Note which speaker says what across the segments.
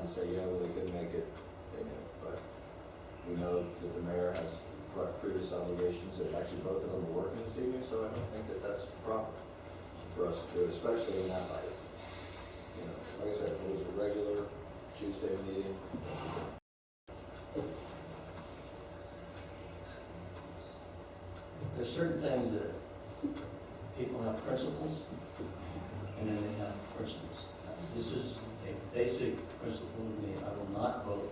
Speaker 1: and say, yeah, well, they could make it, but we know that the mayor has previous obligations, that actually both of them are working this evening, so I don't think that that's proper for us to do, especially in that light. Like I said, if it was a regular Tuesday meeting,
Speaker 2: there's certain things that people have principles, and then they have principles. This is a basic principle to me. I will not vote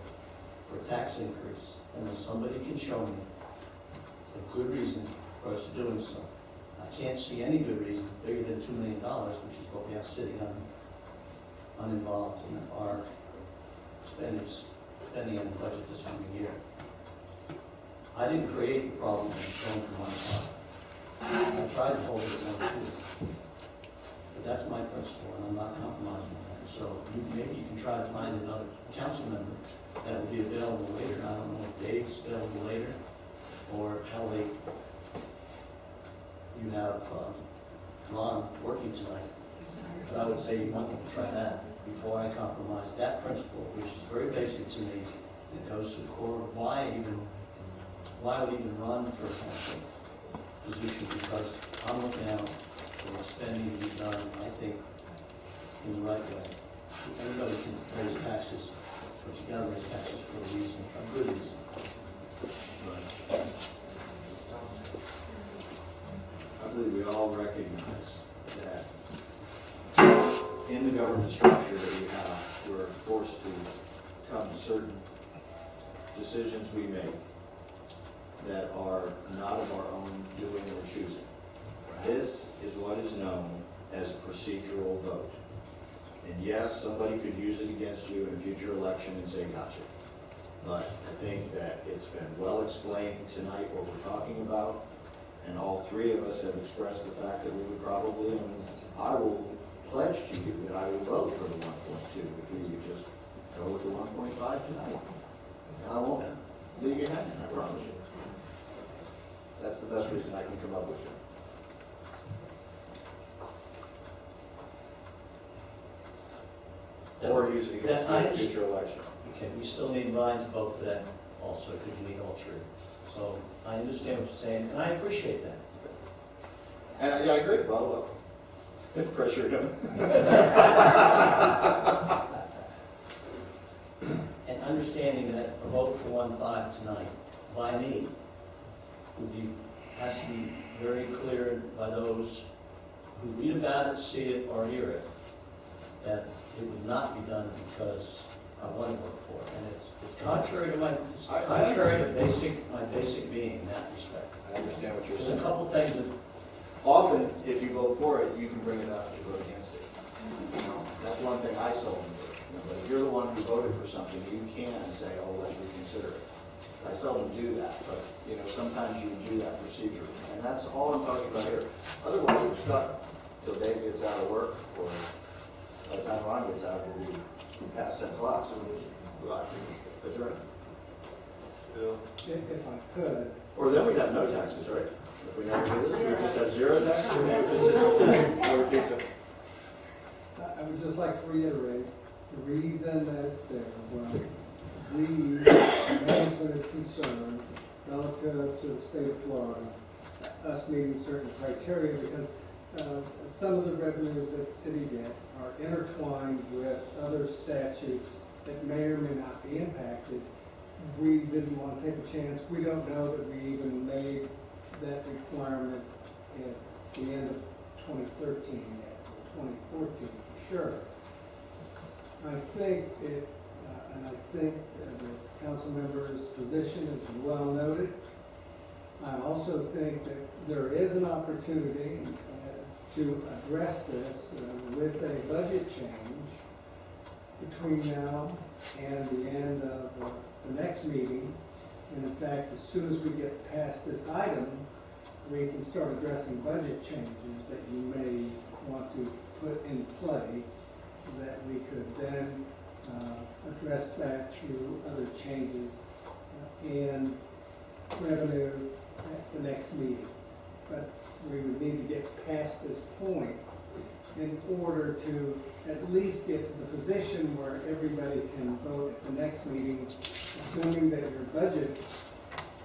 Speaker 2: for a tax increase unless somebody can show me a good reason for us doing so. I can't see any good reason bigger than $2 million, which is what we have sitting uninvolved in our spending in the budget this coming year. I didn't create the problem of going from 1 5. I tried to hold it at 1 2. But that's my principle, and I'm not compromising on that. So maybe you can try to find another council member that will be available later. I don't know if Dave's available later, or how late you have Ron working tonight. But I would say you want to try that before I compromise that principle, which is very basic to me. It goes to the core of why I would even run for a council position, because I'm looking out for spending to be done, I think, in the right way. Everybody can raise taxes, but you gotta raise taxes for a reason, a good reason.
Speaker 1: I believe we all recognize that in the government structure that we have, we're forced to come to certain decisions we make that are not of our own doing or choosing. This is what is known as a procedural vote. And yes, somebody could use it against you in a future election and say, gotcha. But I think that it's been well explained tonight what we're talking about, and all three of us have expressed the fact that we would probably, and I will pledge to you that I will vote for the 1.2 if we would just go with the 1.5 tonight. And I won't leave you hanging, I promise you. That's the best reason I can come up with. Or use it against the future election.
Speaker 2: Okay, we still need Ryan to vote for that also, because you need all three. So I understand what you're saying, and I appreciate that.
Speaker 1: And yeah, I agree, well, pressure him.
Speaker 2: And understanding that a vote for 1.5 tonight by me has to be very clear by those who read about it, see it, or hear it, that it would not be done because I want to vote for it. And it's contrary to my basic being in that respect.
Speaker 1: I understand what you're
Speaker 2: There's
Speaker 1: saying.
Speaker 2: a couple things that
Speaker 1: Often, if you vote for it, you can bring it up and vote against it. That's one thing I seldom do. But if you're the one who voted for something, you can say, oh, let's reconsider it. I seldom do that, but sometimes you do that procedure. And that's all I'm talking about here. Otherwise, we're stuck till Dave gets out of work, or by the time Ron gets out, it'll be past 10 o'clock, so we'll have to adjourn.
Speaker 3: If I could,
Speaker 1: Or then we'd have no taxes, right? If we never do this, we just have zero taxes.
Speaker 3: I would just like to reiterate, the reason that it's there was management is concerned relative to the state of Florida, us meeting certain criteria, because some of the revenues that the city get are intertwined with other statutes that may or may not be impacted. We didn't want to take a chance. We don't know that we even made that requirement at the end of 2013 yet, or 2014 for sure. I think and I think the council member's position is well noted. I also think that there is an opportunity to address this with a budget change between now and the end of the next meeting. And in fact, as soon as we get past this item, we can start addressing budget changes that you may want to put in play, that we could then address that through other changes in revenue at the next meeting. But we would need to get past this point in order to at least get to the position where everybody can vote at the next meeting, assuming that your budget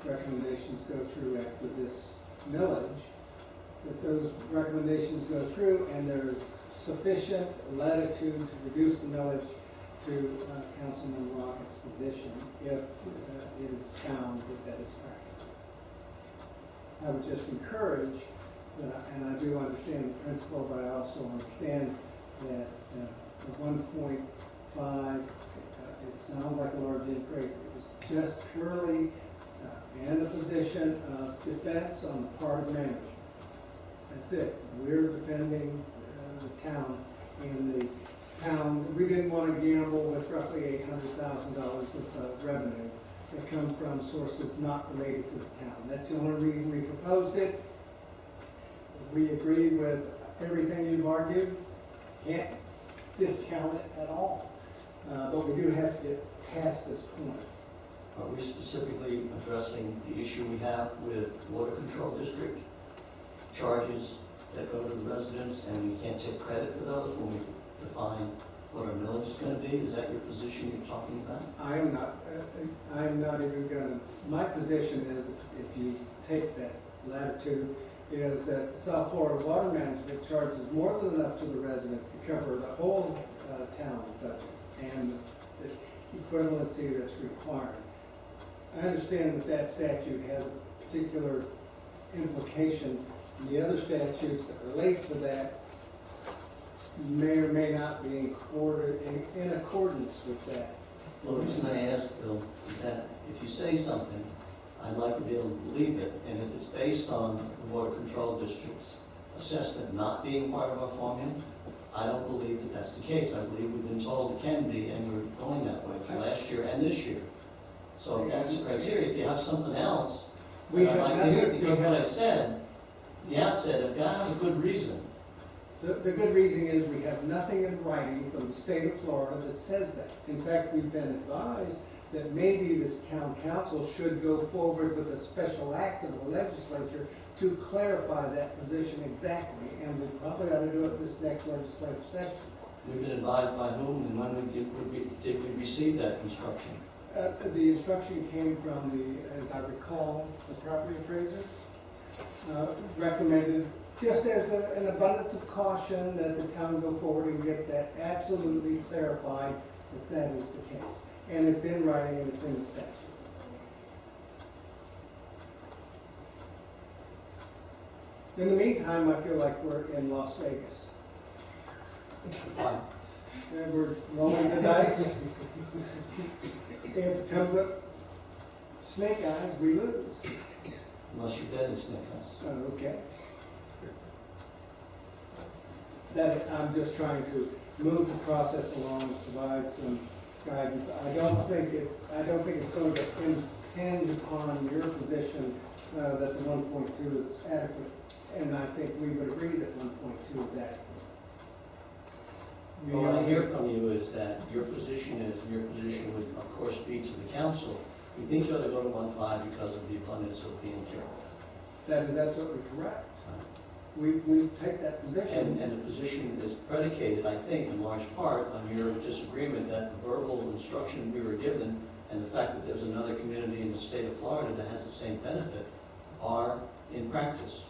Speaker 3: recommendations go through after this millage, that those recommendations go through and there's sufficient latitude to reduce the millage to Councilman Rocket's position if it is found that that is practical. I would just encourage, and I do understand the principle, but I also understand that the 1.5, it sounds like a large increase. It was just purely in a position of defense on the part of management. That's it. We're defending the town, and the town, we didn't want to gamble with roughly $800,000 of revenue that come from sources not related to the town. That's the only reason we proposed it. We agree with everything you've argued. Can't discount it at all. But we do have to get past this point.
Speaker 2: Are we specifically addressing the issue we have with water control district charges that go to the residents, and we can't take credit for those when we define what our millage is going to be? Is that your position you're talking about?
Speaker 3: I'm not even gonna, my position is, if you take that latitude, is that South Florida Water Management charges more than enough to the residents to cover the whole town budget and the equivalency that's required. I understand that that statute has a particular implication. The other statutes that relate to that may or may not be in accordance with that.
Speaker 2: Well, the reason I ask, Bill, is that if you say something, I'd like to be able to believe it, and if it's based on the water control district's assessment not being part of our formula, I don't believe that that's the case. I believe we've been told it can be, and we're going that way for last year and this year. So that's the criteria. If you have something else, I'd like to hear it, because what I said, at the outset, I've got to have a good reason.
Speaker 3: The good reason is we have nothing in writing from the state of Florida that says that. In fact, we've been advised that maybe this town council should go forward with a special act of the legislature to clarify that position exactly, and we probably ought to do it this next legislative session.
Speaker 2: We've been advised by whom, and when did we receive that instruction?
Speaker 3: The instruction came from the, as I recall, the property appraiser, recommended, just as an abundance of caution, that the town go forward and get that absolutely clarified that that is the case. And it's in writing and it's in the statute. In the meantime, I feel like we're in Las Vegas.
Speaker 2: Fine.
Speaker 3: And we're rolling the dice. If it comes up snake eyes, we lose.
Speaker 2: Unless you're dead in snake eyes.
Speaker 3: Okay. That, I'm just trying to move the process along, provide some guidance. I don't think it's going to impinge upon your position that the 1.2 is adequate, and I think we would agree that 1.2 is adequate.
Speaker 2: Well, what I hear from you is that your position would, of course, be to the council. You think you ought to go to 1.5 because of the abundance of being careful.
Speaker 3: That is absolutely correct. We take that position.
Speaker 2: And the position is predicated, I think, in large part on your disagreement that the verbal instruction we were given and the fact that there's another community in the state of Florida that has the same benefit are in practice.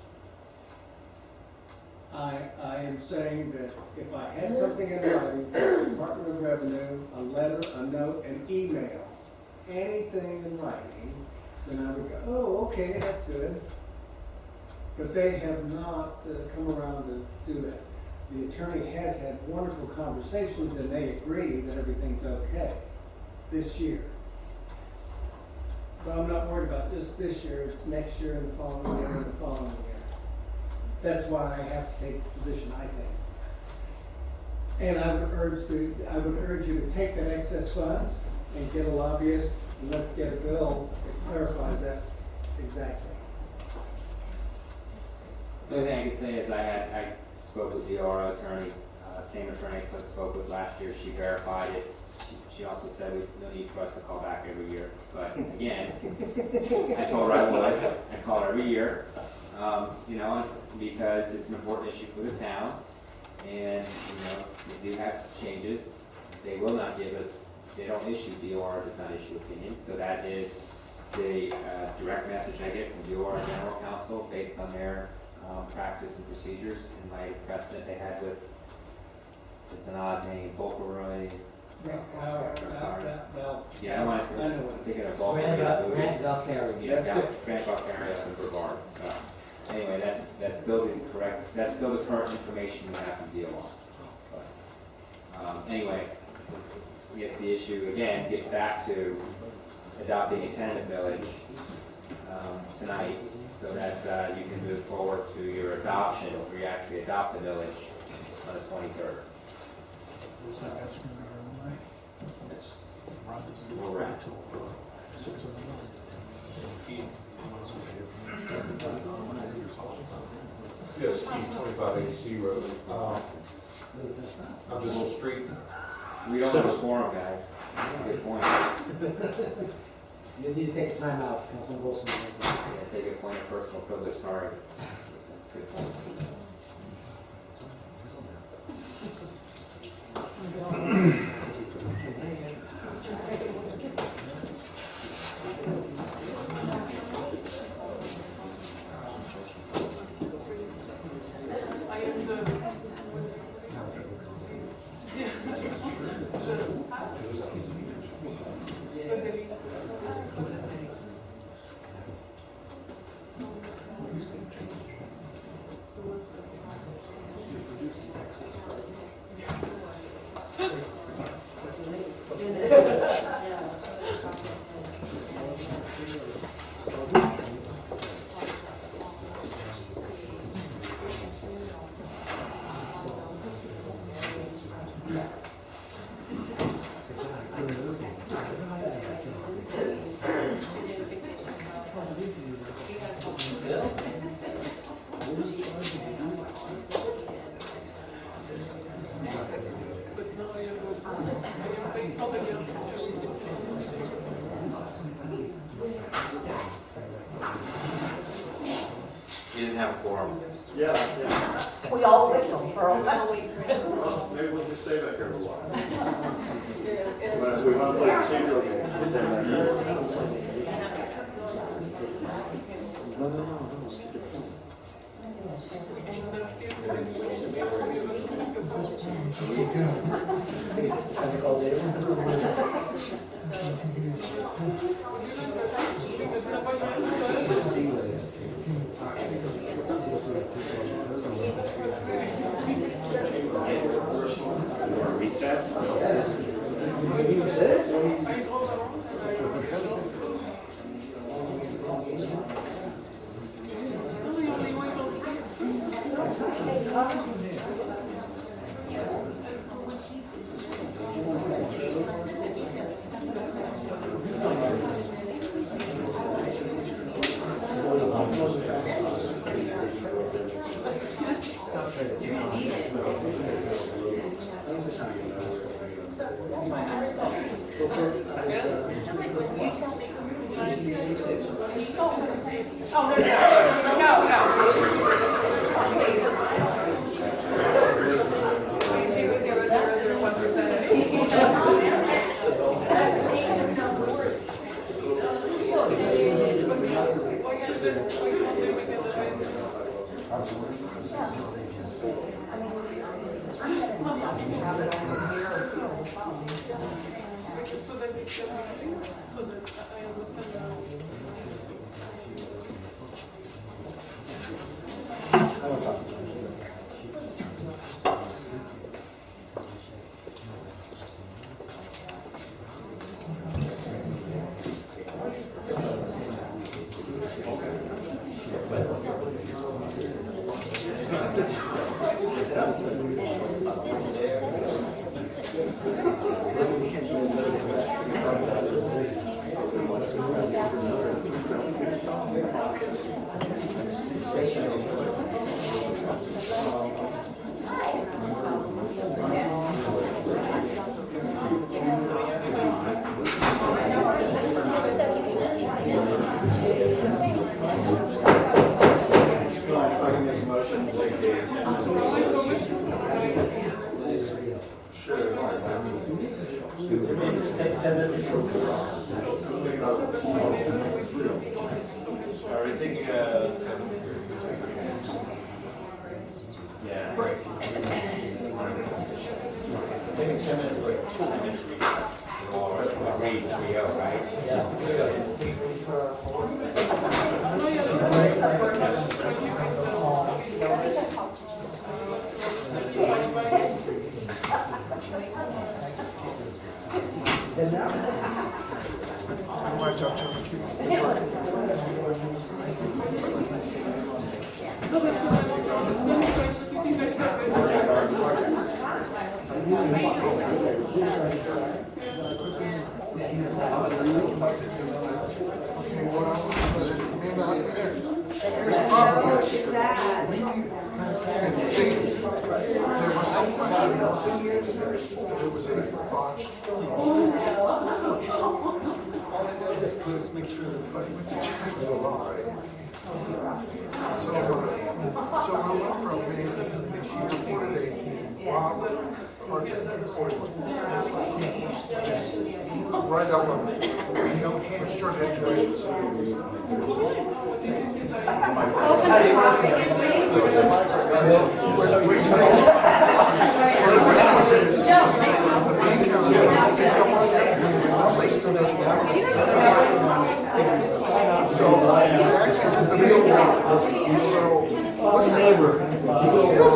Speaker 3: I am saying that if I had something in writing, Department of Revenue, a letter, a note, an email, anything in writing, then I would go, oh, okay, that's good. But they have not come around to do that. The attorney has had wonderful conversations and they agree that everything's okay this year. But I'm not worried about just this year, it's next year and the following year and the following year. That's why I have to take the position I take. And I would urge you to take that excess funds and get a lobbyist, and let's get a bill that clarifies that exactly.
Speaker 4: The only thing I can say is I spoke with the ORO attorneys, same attorney I spoke with last year. She verified it. She also said we no need for us to call back every year. But again, I told her I would. I call her every year, because it's an important issue for the town. And, they do have changes. They will not give us, they don't issue, DOR does not issue opinions, so that is the direct message I get from DOR General Counsel based on their practice and procedures in light of precedent they had with, it's an odd name, Volkeroy. Yeah, I don't want to, I'm thinking of Volkeroy.
Speaker 5: Grant Galtieri.
Speaker 4: Yeah, Grant Galtieri up in Brevard, so. Anyway, that's still the correct, that's still the current information we have from DOR. But, anyway, I guess the issue again gets back to adopting a tentative village tonight so that you can move forward to your adoption, where you actually adopt the village on the 23rd. That's where we're at.
Speaker 6: Yes, Keith, 2580 C Road. I'm just street.
Speaker 4: We don't have a quorum, guys. That's a good point.
Speaker 5: You need to take time out, Councilman Wilson.
Speaker 4: Yeah, take a point of personal privilege, sorry. That's a good point. You didn't have a quorum.
Speaker 1: Yeah.
Speaker 7: We all whistle for a while.
Speaker 1: Well, maybe we'll just stay back here a while. We want to play procedural games. We'll stay back here.
Speaker 4: Recess?
Speaker 2: 10 minutes.
Speaker 6: Are we taking a 10-minute break?
Speaker 4: Yeah.
Speaker 2: Take a 10-minute break.
Speaker 4: Or read 3-0, right?
Speaker 2: Yeah.
Speaker 8: See, there was some question, there was a botched. Let's make sure everybody went to check the law. So I went from being, he reported a Bob Archer reported. Just right up on, which turned into so actually since the real what's the neighbor? Yes.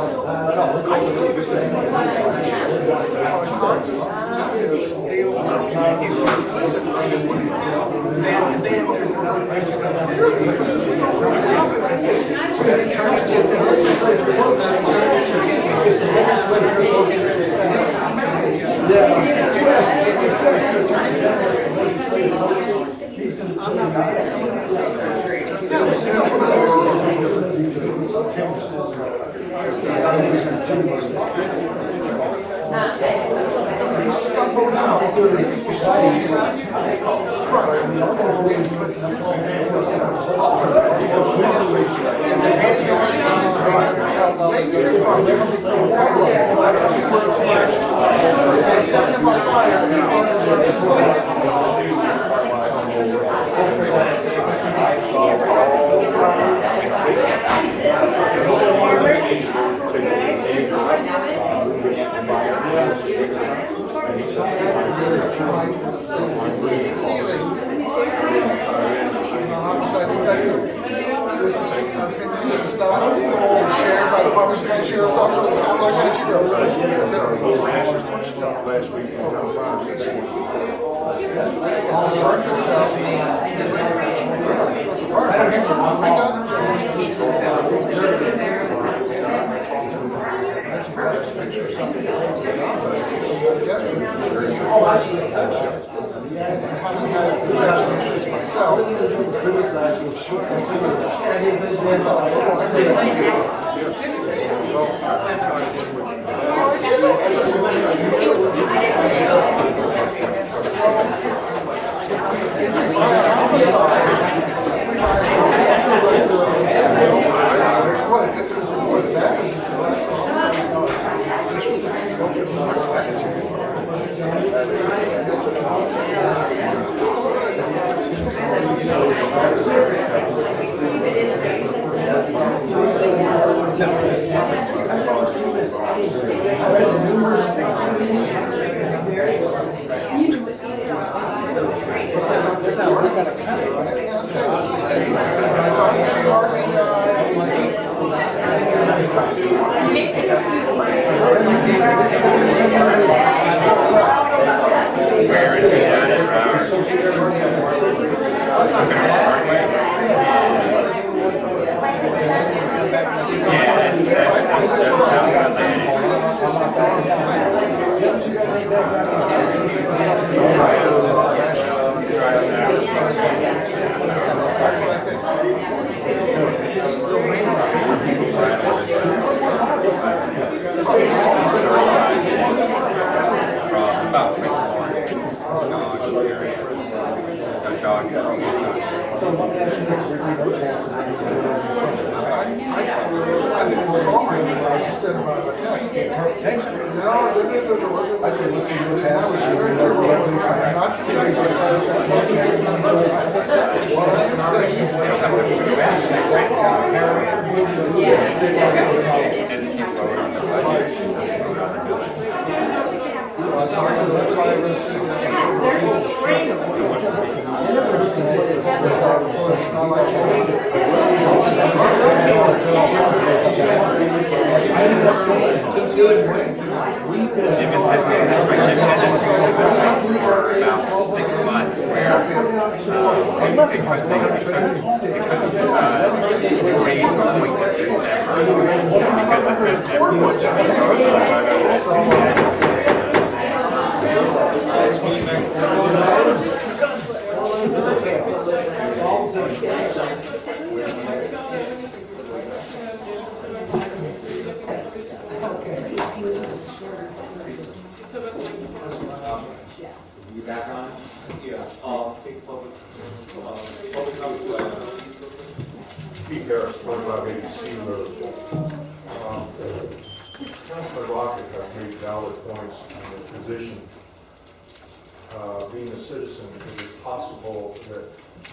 Speaker 8: He stumbled out. You saw him. This is opinions stuff shared by the Palm County Sheriff's Office of the Town of Los Angeles. Last week. Not
Speaker 6: Jim has had, that's right, Jim had that for about 6 months where they couldn't grade to the point that they would ever, because of
Speaker 1: You back on?
Speaker 6: Yeah, take public comment.
Speaker 8: Keith Harris, 2580 Steve Road. Councilman Rocket has made valid points on the position. Being a citizen, is it possible that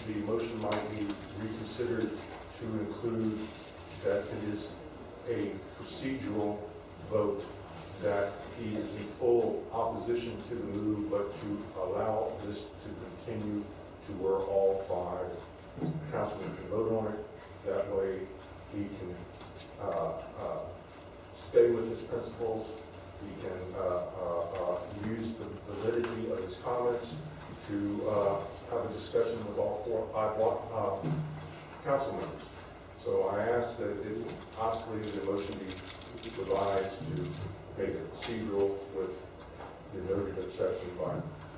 Speaker 8: the motion might be reconsidered to include that it is a procedural vote, that he is in full opposition to the move, but to allow this to continue to where all 5 councilmen can vote on it? That way he can stay with his principles, he can use the validity of his comments to have a discussion with all 5 council members. So I ask that possibly the motion be revised to make it procedural with the noted exception by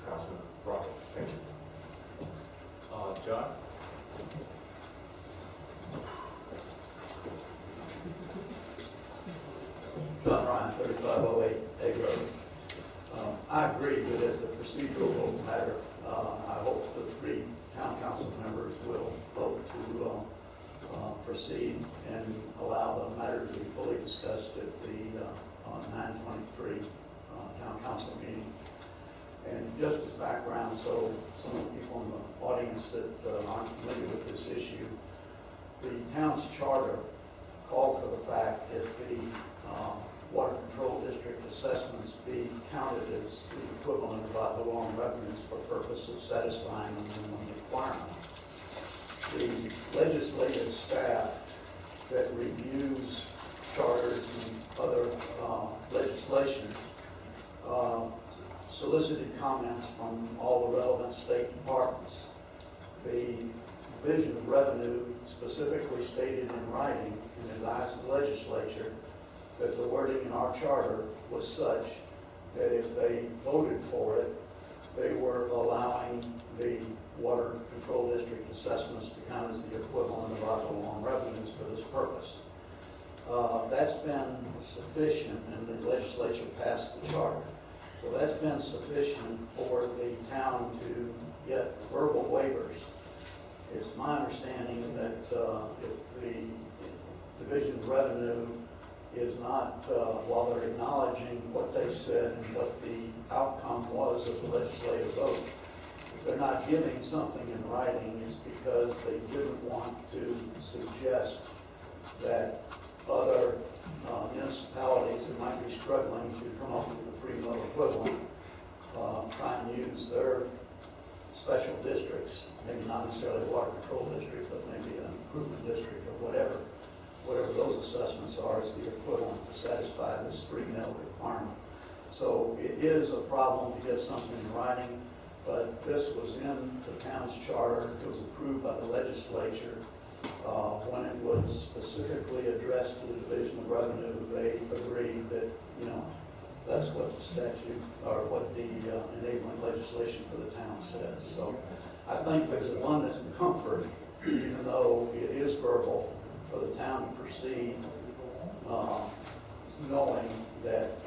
Speaker 8: Councilman Rocket. Thank you.
Speaker 6: John?
Speaker 2: John Ryan, 3508 A Road. I agree that as a procedural matter, I hope the 3 town council members will vote to proceed and allow the matter to be fully discussed at the 9/23 town council meeting. And just as background, so some of the people in the audience that aren't familiar with this issue, the town's charter called for the fact that the water control district assessments be counted as the equivalent of ad valorem revenues for purpose of satisfying the minimum requirement. The legislative staff that reviews charters and other legislation solicited comments from all the relevant state departments. The Division of Revenue specifically stated in writing and advised the legislature that the wording in our charter was such that if they voted for it, they were allowing the water control district assessments to count as the equivalent of ad valorem revenues for this purpose. That's been sufficient, and the legislature passed the charter. So that's been sufficient for the town to get verbal waivers. It's my understanding that if the Division of Revenue is not, while they're acknowledging what they said and what the outcome was of the legislative vote, if they're not giving something in writing, it's because they didn't want to suggest that other municipalities that might be struggling to come up with a 3 mil equivalent try and use their special districts, maybe not necessarily a water control district, but maybe an improvement district or whatever those assessments are, is the equivalent to satisfy this 3 mil requirement. So it is a problem to get something in writing, but this was in the town's charter. It was approved by the legislature. When it was specifically addressed to the Division of Revenue, they agreed that, that's what the statute, or what the enabling legislation for the town says. So I think there's abundance of comfort, even though it is verbal, for the town to proceed, knowing that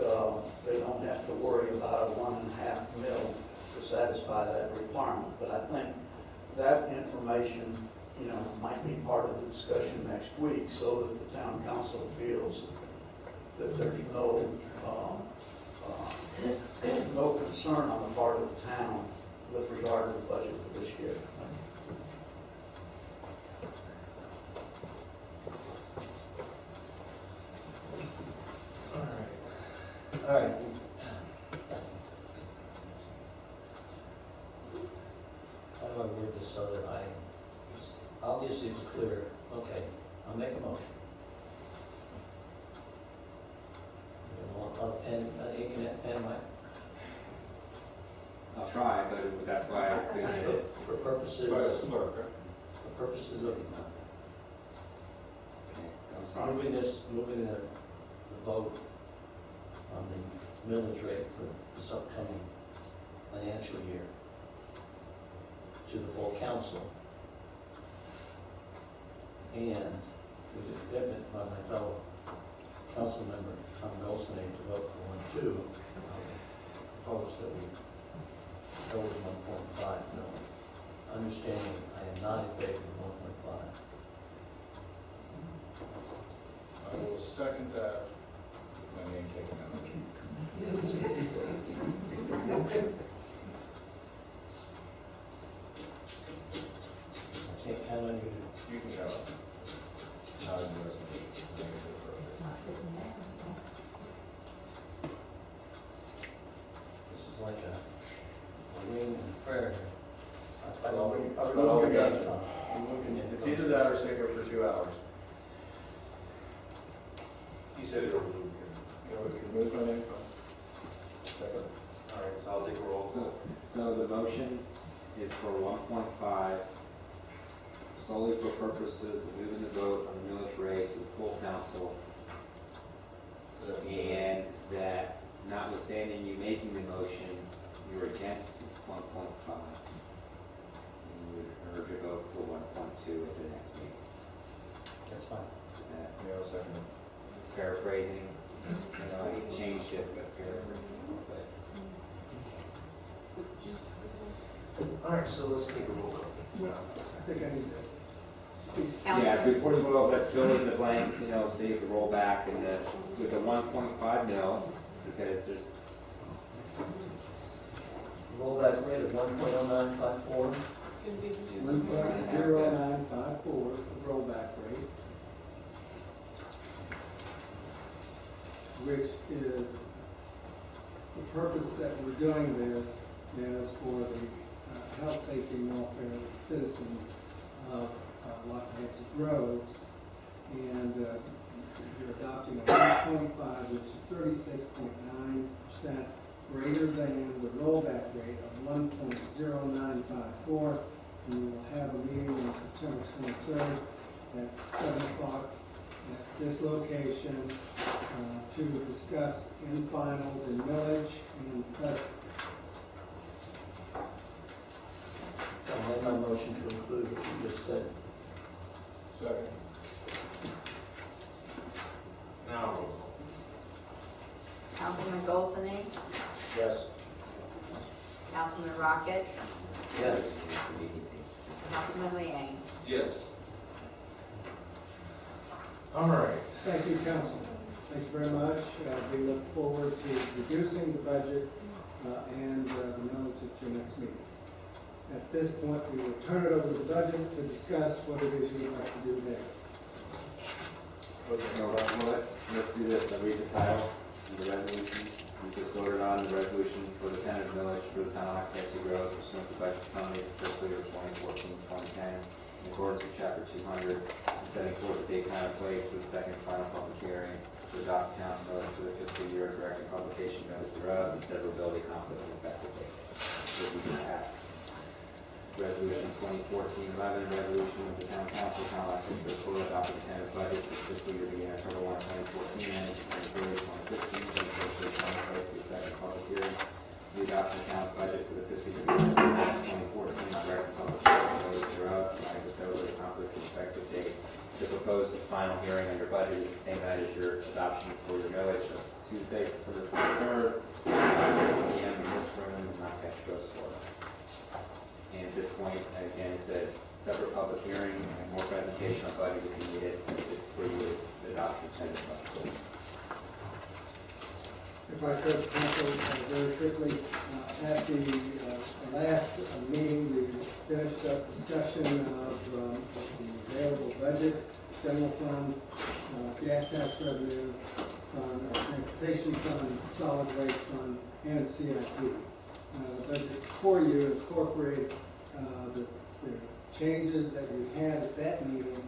Speaker 2: they don't have to worry about a 1.5 mil to satisfy that requirement. But I think that information, might be part of the discussion next week, so that the town council feels that there's no concern on the part of the town with part of the budget for this year. All right. How do I word this so that obviously it's clear? Okay, I'll make a motion. You want a pen, ink and pen, Mike?
Speaker 4: I'll try, but that's why it's doing it.
Speaker 2: For purposes, for purposes of
Speaker 4: Okay, I'm sorry.
Speaker 2: moving the vote on the millage rate for this upcoming financial year to the full council. And with the commitment by my fellow council member, Tom Golson, to vote for 1, 2, I propose that we go with 1.5 million. Understanding I am not in favor of 1.5.
Speaker 9: I will second that, with my name taken out.
Speaker 2: I can't count on you to
Speaker 9: You can go. Not in the resolution.
Speaker 7: It's not written down.
Speaker 2: This is like a ring and prayer. I
Speaker 9: Well,
Speaker 2: remove
Speaker 9: that's
Speaker 2: your
Speaker 9: all we got.
Speaker 2: name, Tom. Remove your name.
Speaker 9: It's either that or sit here for 2 hours. He said it'll move. You know, if you move my name, second.
Speaker 4: All right, so I'll take a roll. So the motion is for 1.5 solely for purposes of moving the vote on the millage rate to the full council, and that notwithstanding you making the motion, you're against 1.5. And you would urge a vote for 1.2 at the next meeting.
Speaker 2: That's fine.
Speaker 4: Is that
Speaker 9: Yeah, I'll second it.
Speaker 4: paraphrasing? I know I changed it, but paraphrasing.
Speaker 8: All right, so let's take a roll call.
Speaker 3: I think I need to speak.
Speaker 4: Yeah, before you vote, let's fill in the blanks, you know, so you have to roll back and with the 1.5 mil, because there's,
Speaker 2: Rollback rate of 1.0954.
Speaker 3: 1.0954 is the rollback rate, which is, the purpose that we're doing this is for the health, safety, and welfare of the citizens of Loxahatchee Groves. And you're adopting a 1.5, which is 36.9% greater than the rollback rate of 1.0954. And we will have a meeting on September 23rd at 7 o'clock at this location to discuss in final the millage and cut.
Speaker 2: I'll make my motion to include what you just said.
Speaker 9: Second.
Speaker 6: Now roll call.
Speaker 7: Councilman Golsony,
Speaker 9: Yes.
Speaker 7: Councilman Rocket,
Speaker 2: Yes.
Speaker 7: Councilman Liang.
Speaker 6: Yes.
Speaker 8: All right.
Speaker 3: Thank you, Council. Thank you very much. We look forward to reducing the budget and the millage at your next meeting. At this point, we will turn it over to the budget to discuss what it is you would like to do there.
Speaker 4: well, let's do this. I'll read the title of the resolutions. We just voted on the resolution for the tentative millage for the town of Loxahatchee Grove pursuant to budget summary for fiscal year 2014-2010 in accordance with chapter 200, and setting forth the date, time, and place for the second and final public hearing to adopt the town's millage for the fiscal year, directing publication notice thereof, and severability, conflict, and effective date. So we can pass. Resolution 2014-11, resolution of the town council, town of Loxahatchee Grove, to adopt the tentative budget for fiscal year beginning October 1, 2014, and February 2015, and fiscal year 2020 for the second public hearing. We adopt the town's budget for the fiscal year beginning 2014, direct public hearing notice thereof, and severability, conflict, and effective date. The proposed final hearing on your budget is the same night as your adoption for your millage. That's Tuesday, September 23rd, 7 p.m. in this room, in Loxahatchee Grove, Florida. And at this point, again, it's a separate public hearing and more presentation on budget if you need it. This is where you would adopt the tentative budget.
Speaker 3: If I could, Council, very quickly, at the last meeting finished up discussion of the available budgets, general fund, gas tax revenue fund, transportation fund, solid waste fund, and the CIP. The budget for you incorporated the changes that we had at that meeting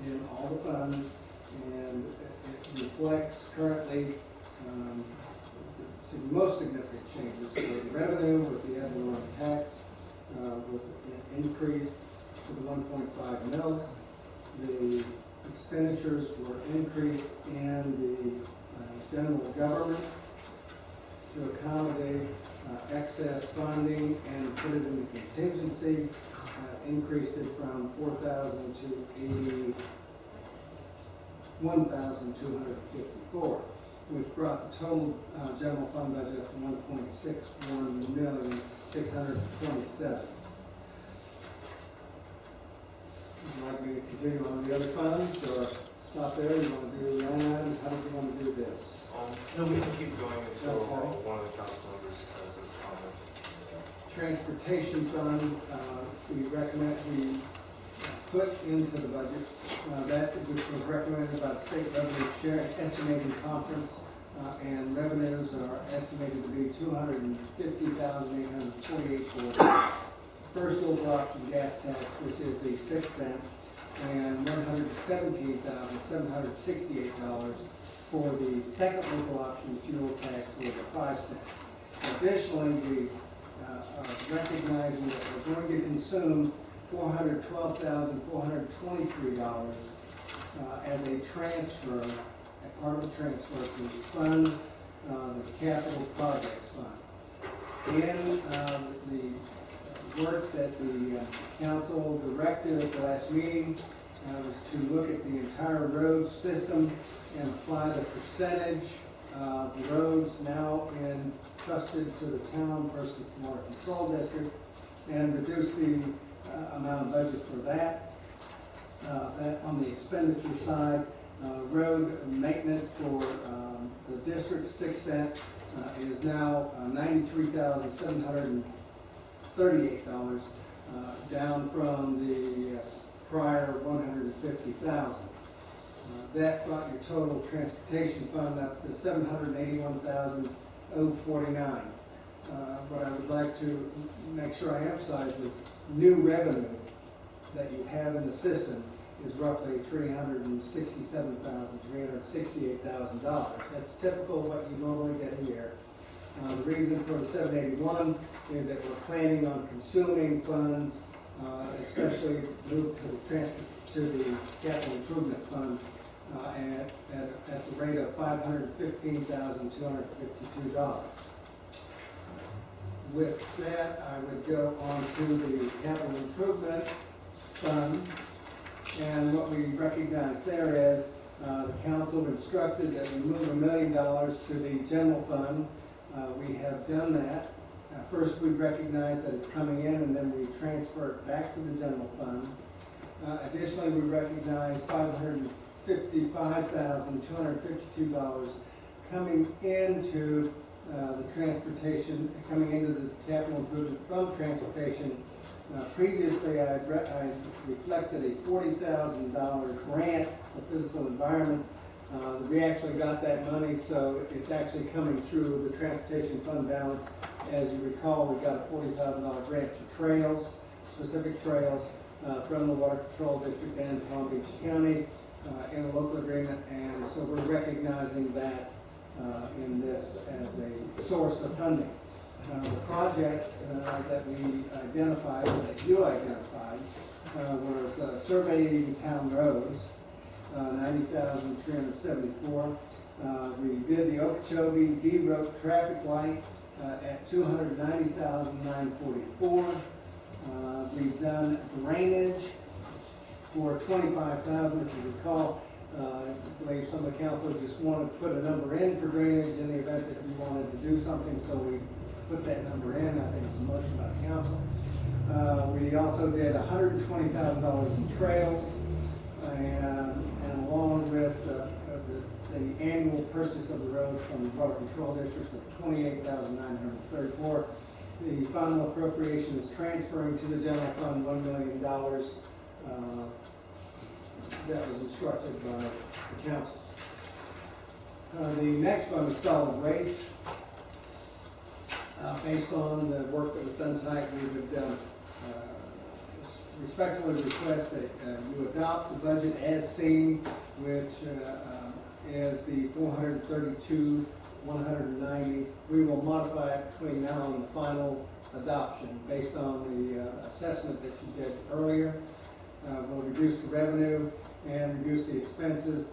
Speaker 3: in all the funds, and it reflects currently most significant changes. The revenue with the ad valorem tax was increased to the 1.5 mils. The expenditures were increased in the general government to accommodate excess funding and put it in the contingency, increased it from 4,000 to 81,254, which brought the total general fund budget up to 1.61,627,000. Would you like me to continue on the other funds, or stop there? You want to do the line items? How do you want to do this?
Speaker 9: No, we can keep going until
Speaker 3: Okay.
Speaker 9: one of the council members has a comment.
Speaker 3: Transportation fund, we recommend, we put into the budget, that which was recommended by the State Revenue Sharing Estimating Conference, and revenues are estimated to be $250,848 for first local option gas tax, which is the 6 cent, and $117,768 for the second local option fuel tax, or the 5 cent. Additionally, we are recognizing that we're going to consume $412,423 as a transfer, as part of the transfer to fund the capital projects fund. In the work that the council directed at the last meeting was to look at the entire road system and apply the percentage of the roads now entrusted to the town versus the water control district, and reduce the amount of budget for that. On the expenditure side, road maintenance for the district 6 cent is now $93,738, down from the prior $150,000. That brought your total transportation fund up to $781,049. What I would like to make sure I emphasize is new revenue that you have in the system is roughly $367,368,000. That's typical of what you normally get a year. The reason for the 781 is that we're planning on consuming funds, especially moved to the capital improvement fund at the rate of $515,252. With that, I would go on to the capital improvement fund. And what we recognize there is the council instructed that we move $1 million to the general fund. We have done that. First, we recognize that it's coming in, and then we transfer it back to the general fund. Additionally, we recognize $555,252 coming into the transportation, coming into the capital improvement from transportation. Previously, I reflected a $40,000 grant for physical environment. We actually got that money, so it's actually coming through the transportation fund balance. As you recall, we got a $40,000 grant for trails, specific trails, from the Water Control District and Palm Beach County in a local agreement, and so we're recognizing that in this as a source of funding. The projects that we identified, that you identified, was surveying town roads, 90,374. We did the Okeechobee D Road traffic light at 290,944. We've done drainage for 25,000. If you recall, I believe some of the council just wanted to put a number in for drainage in the event that we wanted to do something, so we put that number in. I think it's a motion by the council. We also did $120,000 in trails, and along with the annual purchase of the road from the Water Control District of $28,934, The final appropriation is transferring to the general fund $1 million that was instructed by the council. The next one is solid waste. Based on the work that was done tonight, we would respectfully request that you adopt the budget as seen, which is the 432,190. We will modify it between now and the final adoption based on the assessment that you did earlier. We'll reduce the revenue and reduce the expenses.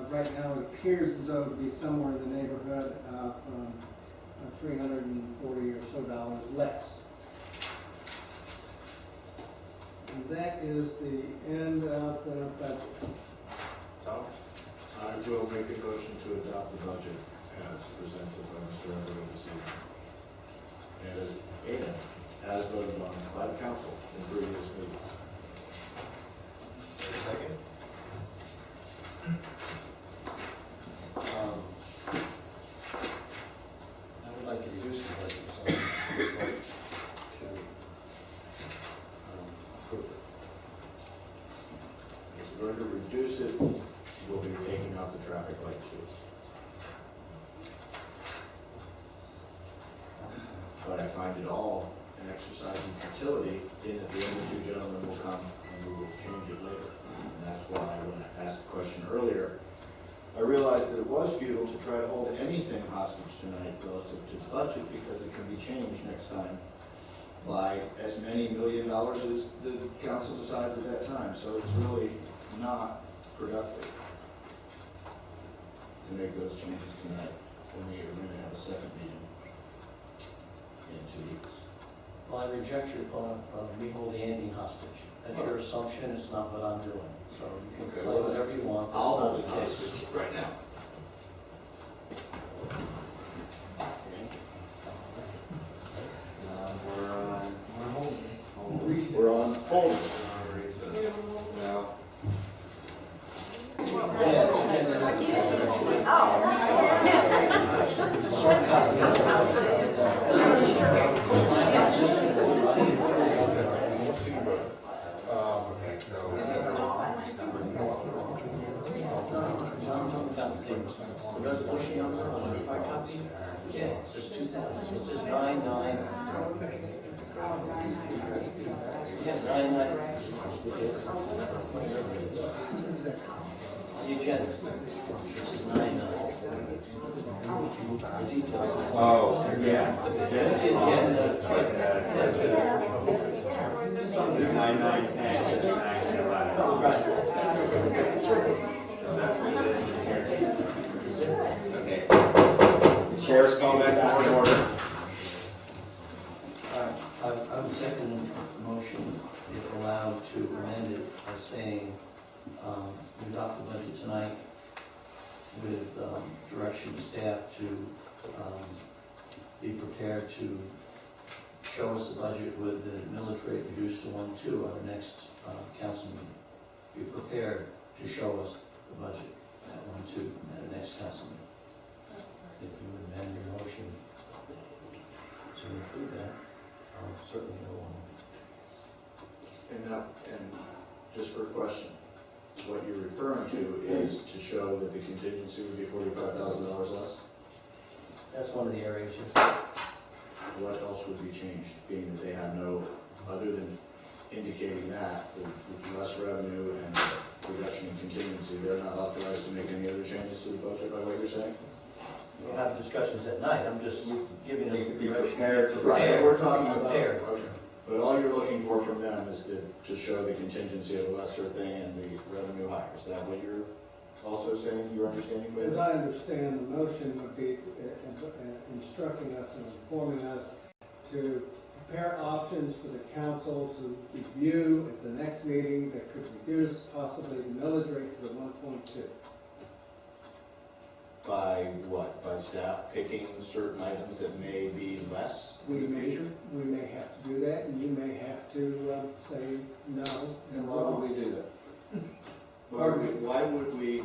Speaker 3: Right now, it appears as though it would be somewhere in the neighborhood of $340 or so less. And that is the end of the budget.
Speaker 9: Tom?
Speaker 1: I will make a motion to adopt the budget as presented by Mr. Everett this evening. And as voted on by the council in previous meetings.
Speaker 9: Second?
Speaker 2: I would like to reduce the budget, so I would like to approve it.
Speaker 1: If we're going to reduce it, we'll be taking out the traffic light too. But I find it all an exercise in futility in that the other two gentlemen will come and we will change it later. And that's why when I asked the question earlier, I realized that it was futile to try to hold anything hostage tonight relative to the budget because it can be changed next time by as many $1 million as the council decides at that time. So it's really not productive to make those changes tonight when we are going to have a second meeting in 2 weeks.
Speaker 2: Well, I reject your thought of me holding anything hostage. That's your assumption, it's not what I'm doing. So you can
Speaker 1: Okay,
Speaker 2: play
Speaker 1: well,
Speaker 2: whatever you want. That's
Speaker 1: I'll
Speaker 2: not
Speaker 1: hold it
Speaker 2: the case.
Speaker 1: hostage right now. We're on hold.
Speaker 4: No.
Speaker 9: Okay, so.
Speaker 2: I'm talking about the resolution number on the hard copy. Yeah, it says 2000, it says 99. Yeah, 99. The agenda. This is 99. The details.
Speaker 4: Oh, yeah.
Speaker 2: The agenda.
Speaker 4: It's 9, 9, 10, 9, 11.
Speaker 2: Right.
Speaker 4: So that's what it is here. Okay. Chair's call back to order.
Speaker 2: I would second the motion, if allowed, to amend it by saying, we adopt the budget tonight with direction to staff to be prepared to show us the budget with the millage rate reduced to 1.2 at our next council meeting. Be prepared to show us the budget at 1.2 at our next council meeting. If you would amend your motion to include that, I'll certainly go on.
Speaker 1: And just for a question, what you're referring to is to show that the contingency would be $45,000 less?
Speaker 2: That's one of the areas, yes.
Speaker 1: What else would be changed, being that they have no, other than indicating that, with less revenue and reduction in contingency, they're not authorized to make any other changes to the budget by what you're saying?
Speaker 2: We'll have discussions at night, I'm just giving them
Speaker 4: Be
Speaker 2: direction.
Speaker 4: prepared to.
Speaker 1: Right, we're talking about,
Speaker 2: Prepared.
Speaker 1: okay. But all you're looking for from them is to show the contingency of a lesser thing and the revenue higher. Is that what you're also saying, your understanding
Speaker 3: As
Speaker 1: with?
Speaker 3: I understand, the motion would be instructing us and informing us to prepare options for the council to review at the next meeting that could reduce possibly the millage rate to the 1.2.
Speaker 1: By what? By staff picking certain items that may be less
Speaker 3: We
Speaker 1: in the
Speaker 3: may,
Speaker 1: future?
Speaker 3: we may have to do that, and you may have to say no.
Speaker 1: And why would we do that? Why would we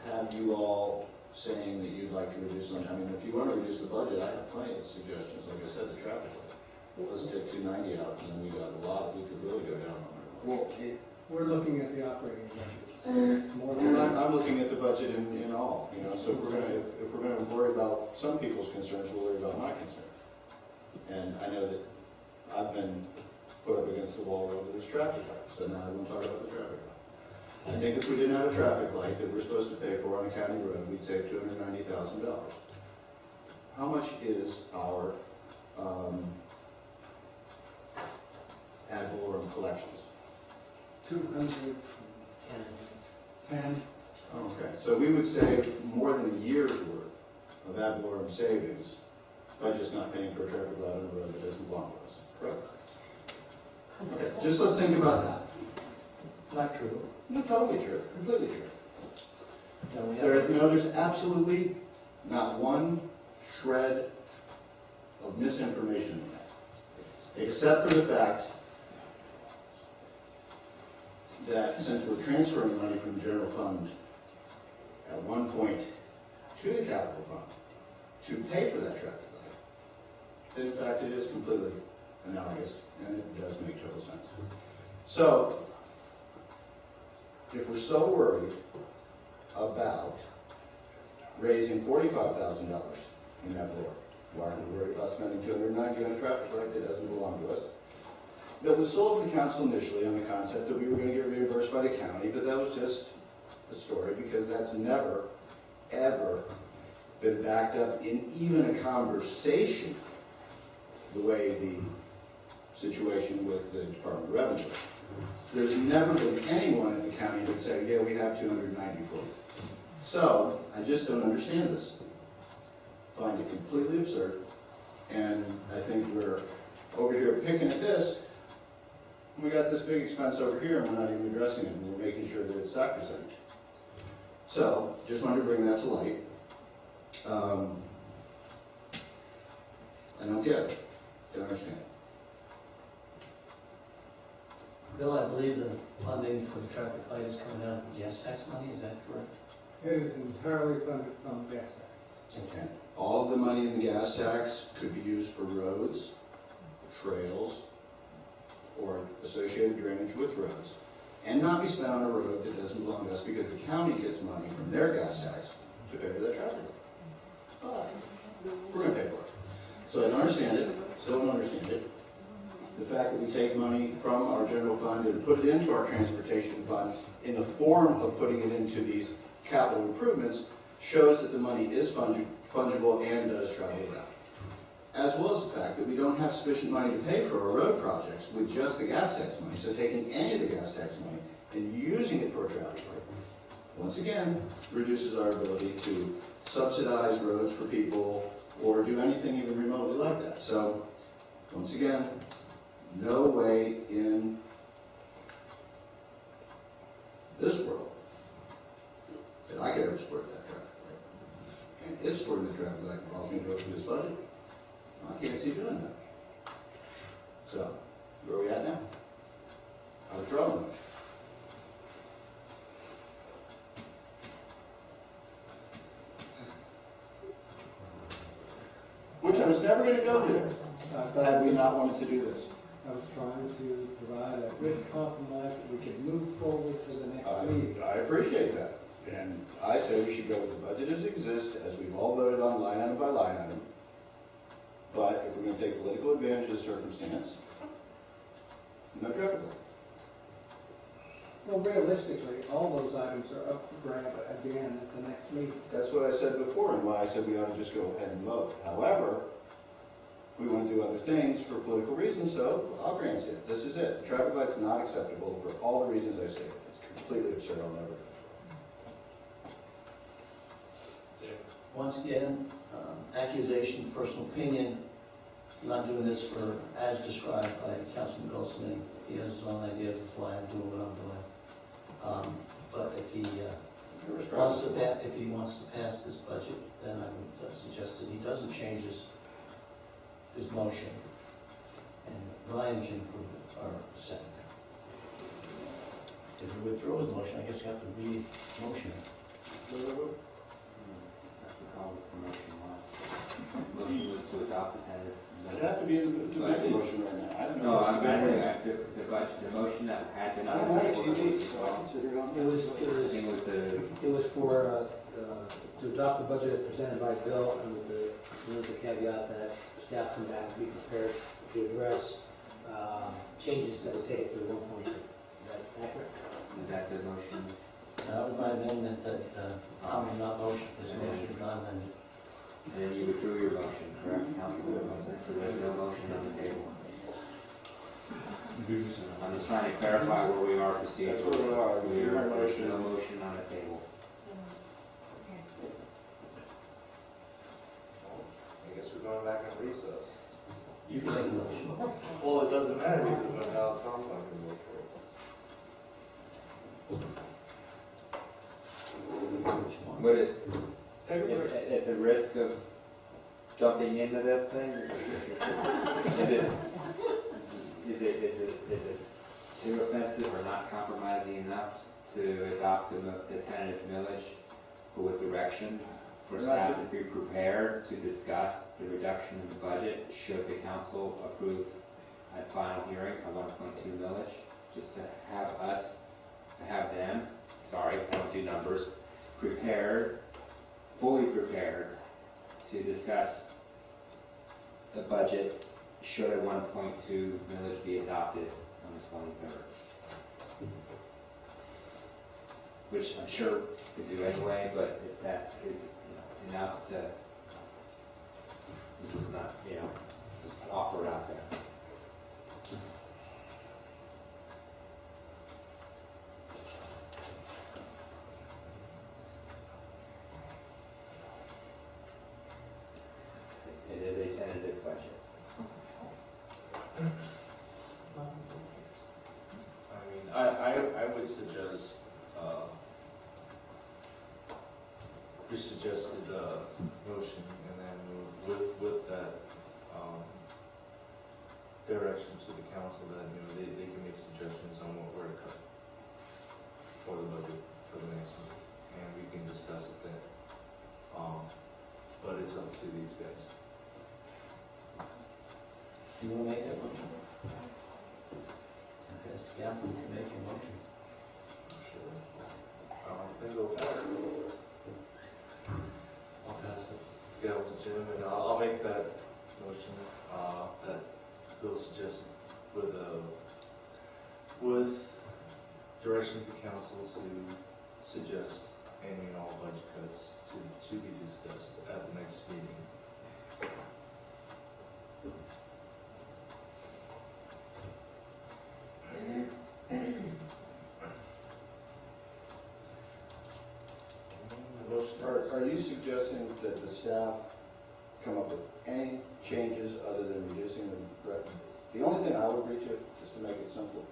Speaker 1: have you all saying that you'd like to reduce some? I mean, if you want to reduce the budget, I have plenty of suggestions, like I said, the traffic light. let's take 290 out, and we got a lot, we could really go down on it.
Speaker 4: Well,
Speaker 3: We're looking at the operating budget. More than
Speaker 1: Well, I'm looking at the budget in all, you know, so if we're gonna worry about some people's concerns, we'll worry about my concern. And I know that I've been put up against the wall over this traffic light, so now I won't talk about the traffic light. I think if we didn't have a traffic light that we're supposed to pay for on a county road, we'd save $290,000. How much is our ad valorem collections?
Speaker 3: 210.
Speaker 1: Okay, so we would save more than a year's worth of ad valorem savings by just not paying for a traffic light on a road that doesn't belong to us, correct? Okay, just let's think about that.
Speaker 2: Not true.
Speaker 1: No, totally true, completely true.
Speaker 2: No, we
Speaker 1: There,
Speaker 2: have,
Speaker 1: there's absolutely not one shred of misinformation in that, except for the fact that since we're transferring money from the general fund at one point to the capital fund to pay for that traffic light, that in fact it is completely analogous and it does make total sense. So, if we're so worried about raising $45,000 in that floor, why are we worried about spending $290 on a traffic light that doesn't belong to us? That was sold to the council initially on the concept that we were going to get reimbursed by the county, but that was just a story because that's never, ever been backed up in even a conversation the way the situation with the Department of Revenue. There's never been anyone at the county that said, yeah, we have 290 for you. So, I just don't understand this. Find it completely absurd, and I think we're over here picking at this. We got this big expense over here, and we're not even addressing it, and we're making sure that it's sacrosanct. So, just wanted to bring that to light. I don't get it. Don't understand.
Speaker 2: Bill, I believe the funding for the traffic light is coming out of gas tax money, is that correct?
Speaker 3: It is entirely funded from gas tax.
Speaker 1: Okay. All of the money in the gas tax could be used for roads, trails, or associated drainage with roads, and not be spent on a road that doesn't belong to us because the county gets money from their gas tax to pay for that traffic light. But we're going to pay for it. So I don't understand it, still don't understand it. The fact that we take money from our general fund and put it into our transportation fund in the form of putting it into these capital improvements shows that the money is fungible and does travel around. As well as the fact that we don't have sufficient money to pay for our road projects with just the gas tax money. So taking any of the gas tax money and using it for a traffic light, once again, reduces our ability to subsidize roads for people or do anything even remotely like that. So, once again, no way in this world that I could ever support that traffic light. And if supporting the traffic light involves me to go through this budget, I can't see doing that. So, where are we at now? I withdraw the motion. Which I was never going to go there, had we not wanted to do this.
Speaker 3: I was trying to provide a good compromise that we could move forward to the next meeting.
Speaker 1: I appreciate that. And I say we should go with the budget as it exists, as we've all voted on line item by line item. But if we're going to take political advantage of the circumstance, no traffic light.
Speaker 3: Well, realistically, all those items are up for grab again at the next meeting.
Speaker 1: That's what I said before and why I said we ought to just go ahead and vote. However, we want to do other things for political reasons, so I'll grant you, this is it. The traffic light's not acceptable for all the reasons I stated. It's completely absurd, I'll never do it.
Speaker 2: Once again, accusation, personal opinion, I'm not doing this for, as described by Councilman Goldsmith. He has his own ideas of why I'm doing what I'm doing. But if he wants to pass this budget, then I would suggest that he doesn't change his motion. And Ryan can prove it, or second. If he withdraws the motion, I guess you have to read the motion.
Speaker 4: That's what all the promotion was. Motion was to adopt the tentative
Speaker 1: It'd have to be to make a motion right now. I don't know.
Speaker 4: No, I'm the budget, the motion that had been
Speaker 1: I
Speaker 4: on
Speaker 1: don't
Speaker 4: the
Speaker 1: have a
Speaker 4: table.
Speaker 1: TV, so I consider it on.
Speaker 5: It was,
Speaker 4: I think it was the,
Speaker 5: it was for, to adopt the budget as presented by Bill and with the caveat that staff come back to be prepared to address, changes that would take to 1.2. Is that accurate?
Speaker 4: is that the motion?
Speaker 2: That was my amendment that, I'm not motion, this motion done, and
Speaker 4: And then you withdrew your motion, correct, Council? So there's no motion on the table. I'm just trying to clarify where we are procedurally.
Speaker 1: That's where we are.
Speaker 4: There's no motion on the table.
Speaker 9: I guess we're going back and recess.
Speaker 2: you can make a motion.
Speaker 9: Well, it doesn't matter because now Tom's not gonna vote for it.
Speaker 2: Which one?
Speaker 4: Would it,
Speaker 1: Take a break.
Speaker 4: at the risk of jumping into this thing, is it too offensive or not compromising enough to adopt the tentative millage, but with direction for staff to be prepared to discuss the reduction in the budget should the council approve at final hearing a 1.2 millage, just to have them, sorry, I don't do numbers, prepared, fully prepared to discuss the budget should a 1.2 millage be adopted on the 23rd. Which I'm sure could do anyway, but if that is enough to, just not, just offer it out there. It is a tentative budget.
Speaker 9: I would suggest, you suggested motion, and then with that, direction to the council that, they can make suggestions on what we're to cut for the budget for the next week, and we can discuss it then. But it's up to these guys.
Speaker 2: You want to make that motion? Okay, Mr. Kaplan, you can make your motion.
Speaker 9: I'm sure. Then go back. I'll pass it. Get up to Jim, and I'll make that motion, that Bill suggested with direction to council to suggest any and all budget cuts to be discussed at the next meeting.
Speaker 1: Are you suggesting that the staff come up with any changes other than reducing the revenue? The only thing I would agree to, just to make it simple,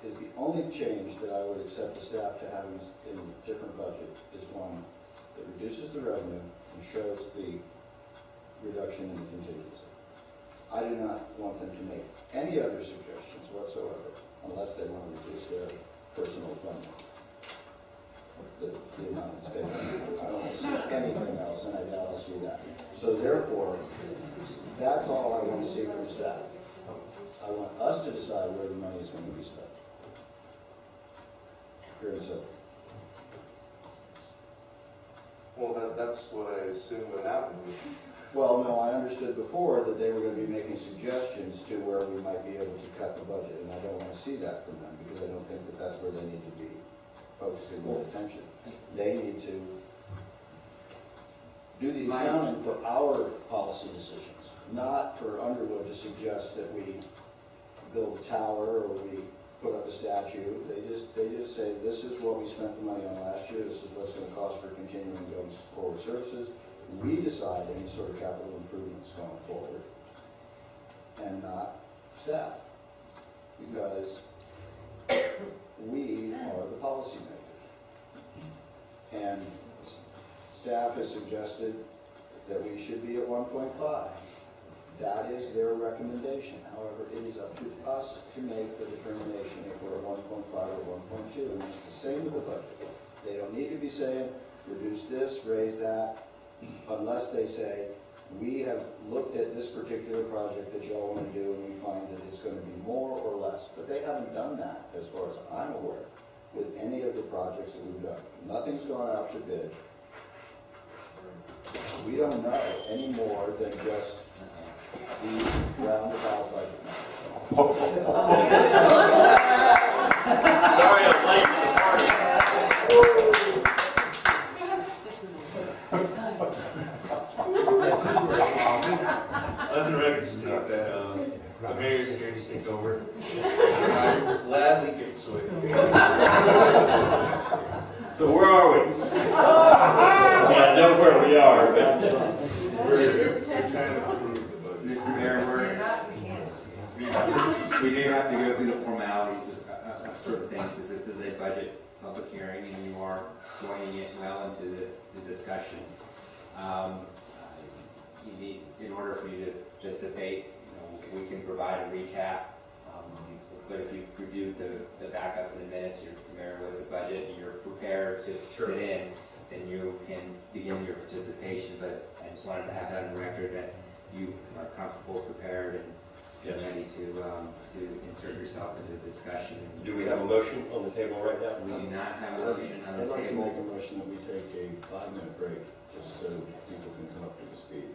Speaker 1: is the only change that I would accept the staff to have in a different budget is one that reduces the revenue and shows the reduction in the contingency. I do not want them to make any other suggestions whatsoever unless they want to reduce their personal funding. The amount of spending. I don't want to see anything else, and I doubt I'll see that. So therefore, that's all I want to see from staff. I want us to decide where the money is going to be spent. Pure and simple.
Speaker 9: Well, that's what I assume would happen.
Speaker 1: Well, no, I understood before that they were going to be making suggestions to where we might be able to cut the budget, and I don't want to see that from them, because I don't think that that's where they need to be focusing their attention. They need to do the accounting for our policy decisions, not for Underwood to suggest that we build a tower or we put up a statue. They just say, this is what we spent the money on last year, this is what it's going to cost for continuing going forward services. We decide any sort of capital improvements going forward, and not staff, because we are the policymakers. And staff has suggested that we should be at 1.5. That is their recommendation. However, it is up to us to make the determination if we're at 1.5 or 1.2, and it's the same with the budget. They don't need to be saying, reduce this, raise that, unless they say, we have looked at this particular project that y'all want to do, and we find that it's going to be more or less. But they haven't done that, as far as I'm aware, with any of the projects that we've done. Nothing's gone out to bid. We don't know any more than just the roundabout budget.
Speaker 6: Sorry, I'm late to the party. Let the record state that, the mayor's here to take over. I will gladly get swayed. So where are we? Yeah, I know where we are, but.
Speaker 9: We're trying to approve the budget.
Speaker 4: Mr. Mayor, we do have to go through the formalities of certain things, because this is a budget public hearing, and you are joining it well into the discussion. You need, in order for you to participate, we can provide a recap, but if you've reviewed the backup in the minutes, you're familiar with the budget, and you're prepared to sit in, then you can begin your participation. But I just wanted to have that on the record that you are comfortable, prepared, and ready to insert yourself into the discussion.
Speaker 6: Do we have a motion on the table right now?
Speaker 4: We do not have a motion on
Speaker 1: I'd
Speaker 4: the
Speaker 1: like to
Speaker 4: table.
Speaker 1: make a motion that we take a 5-minute break, just so people can come up to the speed.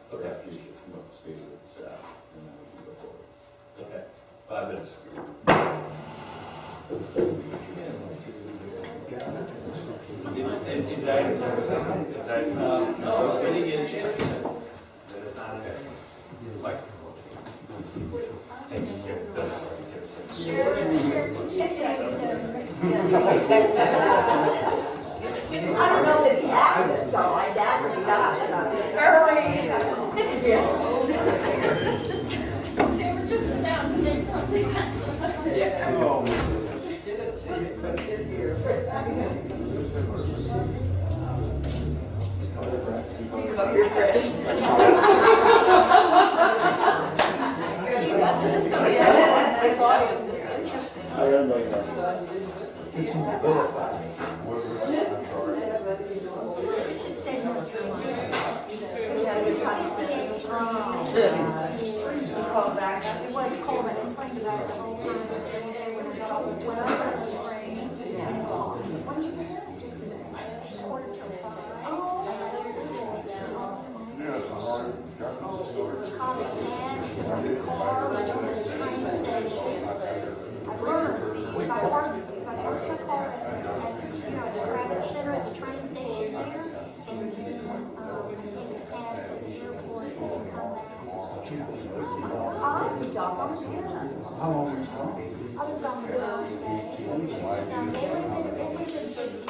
Speaker 1: Or
Speaker 6: Okay.
Speaker 1: if you should come up to speed with the staff, and then we can go forward.
Speaker 6: Okay, 5 minutes.
Speaker 2: No, we didn't get a chance.
Speaker 6: Then it's not okay. Like. Takes care of those.
Speaker 7: I don't know that he has it, so I doubt he got it.
Speaker 10: They were just about to make something. I saw it was interesting.
Speaker 1: I don't know that.
Speaker 10: It was cold, I complained about it the whole time. Went over in the spring. When'd you get here? Just today. 4:45. Coffee can, car, I drove to the train station. I've learned, if I park my car at the Rabbit Center at the train station here, and then, I take a cab to the airport and come back. I was gone on the piano.
Speaker 8: How long were you gone?
Speaker 10: I was gone Thursday, Sunday, it would have been 69.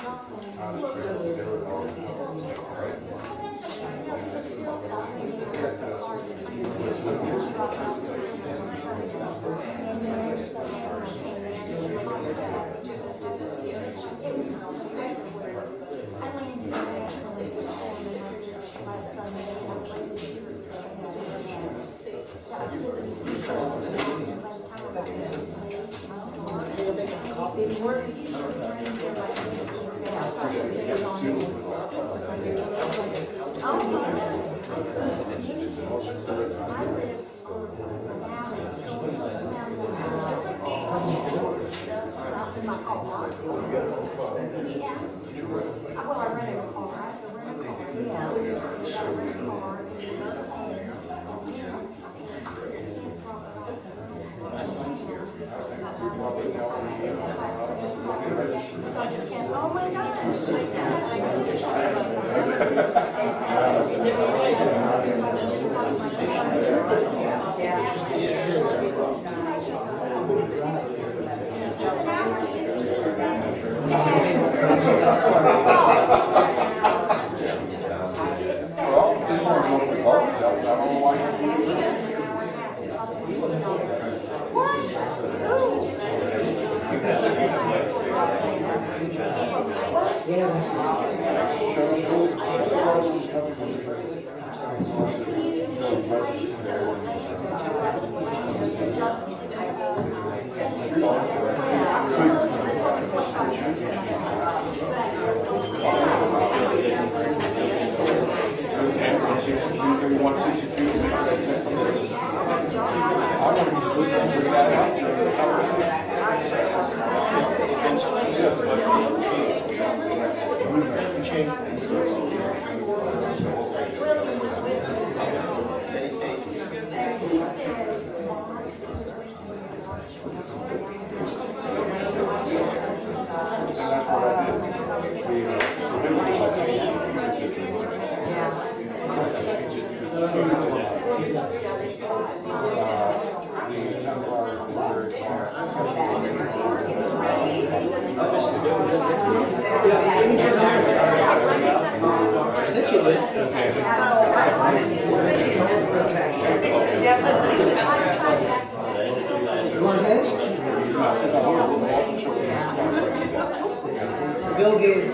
Speaker 10: Well, I rented a car. I have to rent a car. Yeah. I rent a car. So I just can't, oh my
Speaker 8: Well, this one's one of the garbage outs. I don't know why you want
Speaker 5: Bill gave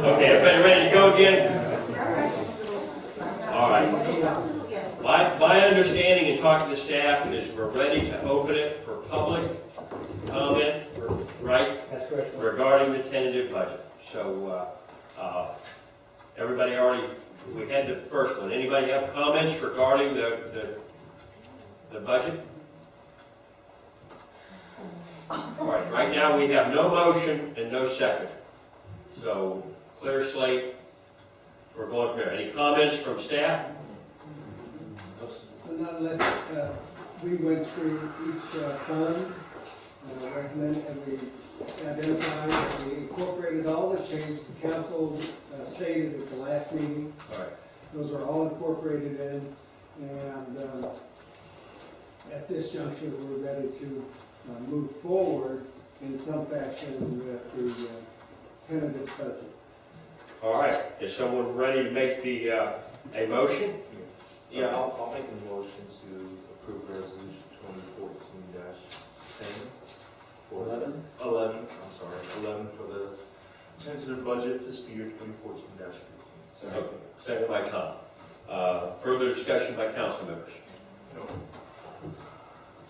Speaker 11: Okay, everybody ready to go again? All right. My understanding and talking to staff is we're ready to open it for public comment, right?
Speaker 5: That's correct.
Speaker 11: Regarding the tentative budget. So, everybody already, we had the first one. Anybody have comments regarding the budget? All right, right now we have no motion and no second. So, clear slate, we're going from there. Any comments from staff?
Speaker 3: Not unless we went through each fund, recommended, and we identified, and we incorporated all the changes the council stated at the last meeting.
Speaker 11: All right.
Speaker 3: Those are all incorporated in, and at this juncture, we're ready to move forward in some fashion with the tentative budget.
Speaker 11: All right, is someone ready to make the, a motion?
Speaker 9: Yeah, I'll make a motion to approve resolution 2014-10. 11, I'm sorry, 11 for the tentative budget fiscal year 2014-15.
Speaker 11: Okay, second by Tom. Further discussion by council members?
Speaker 9: No.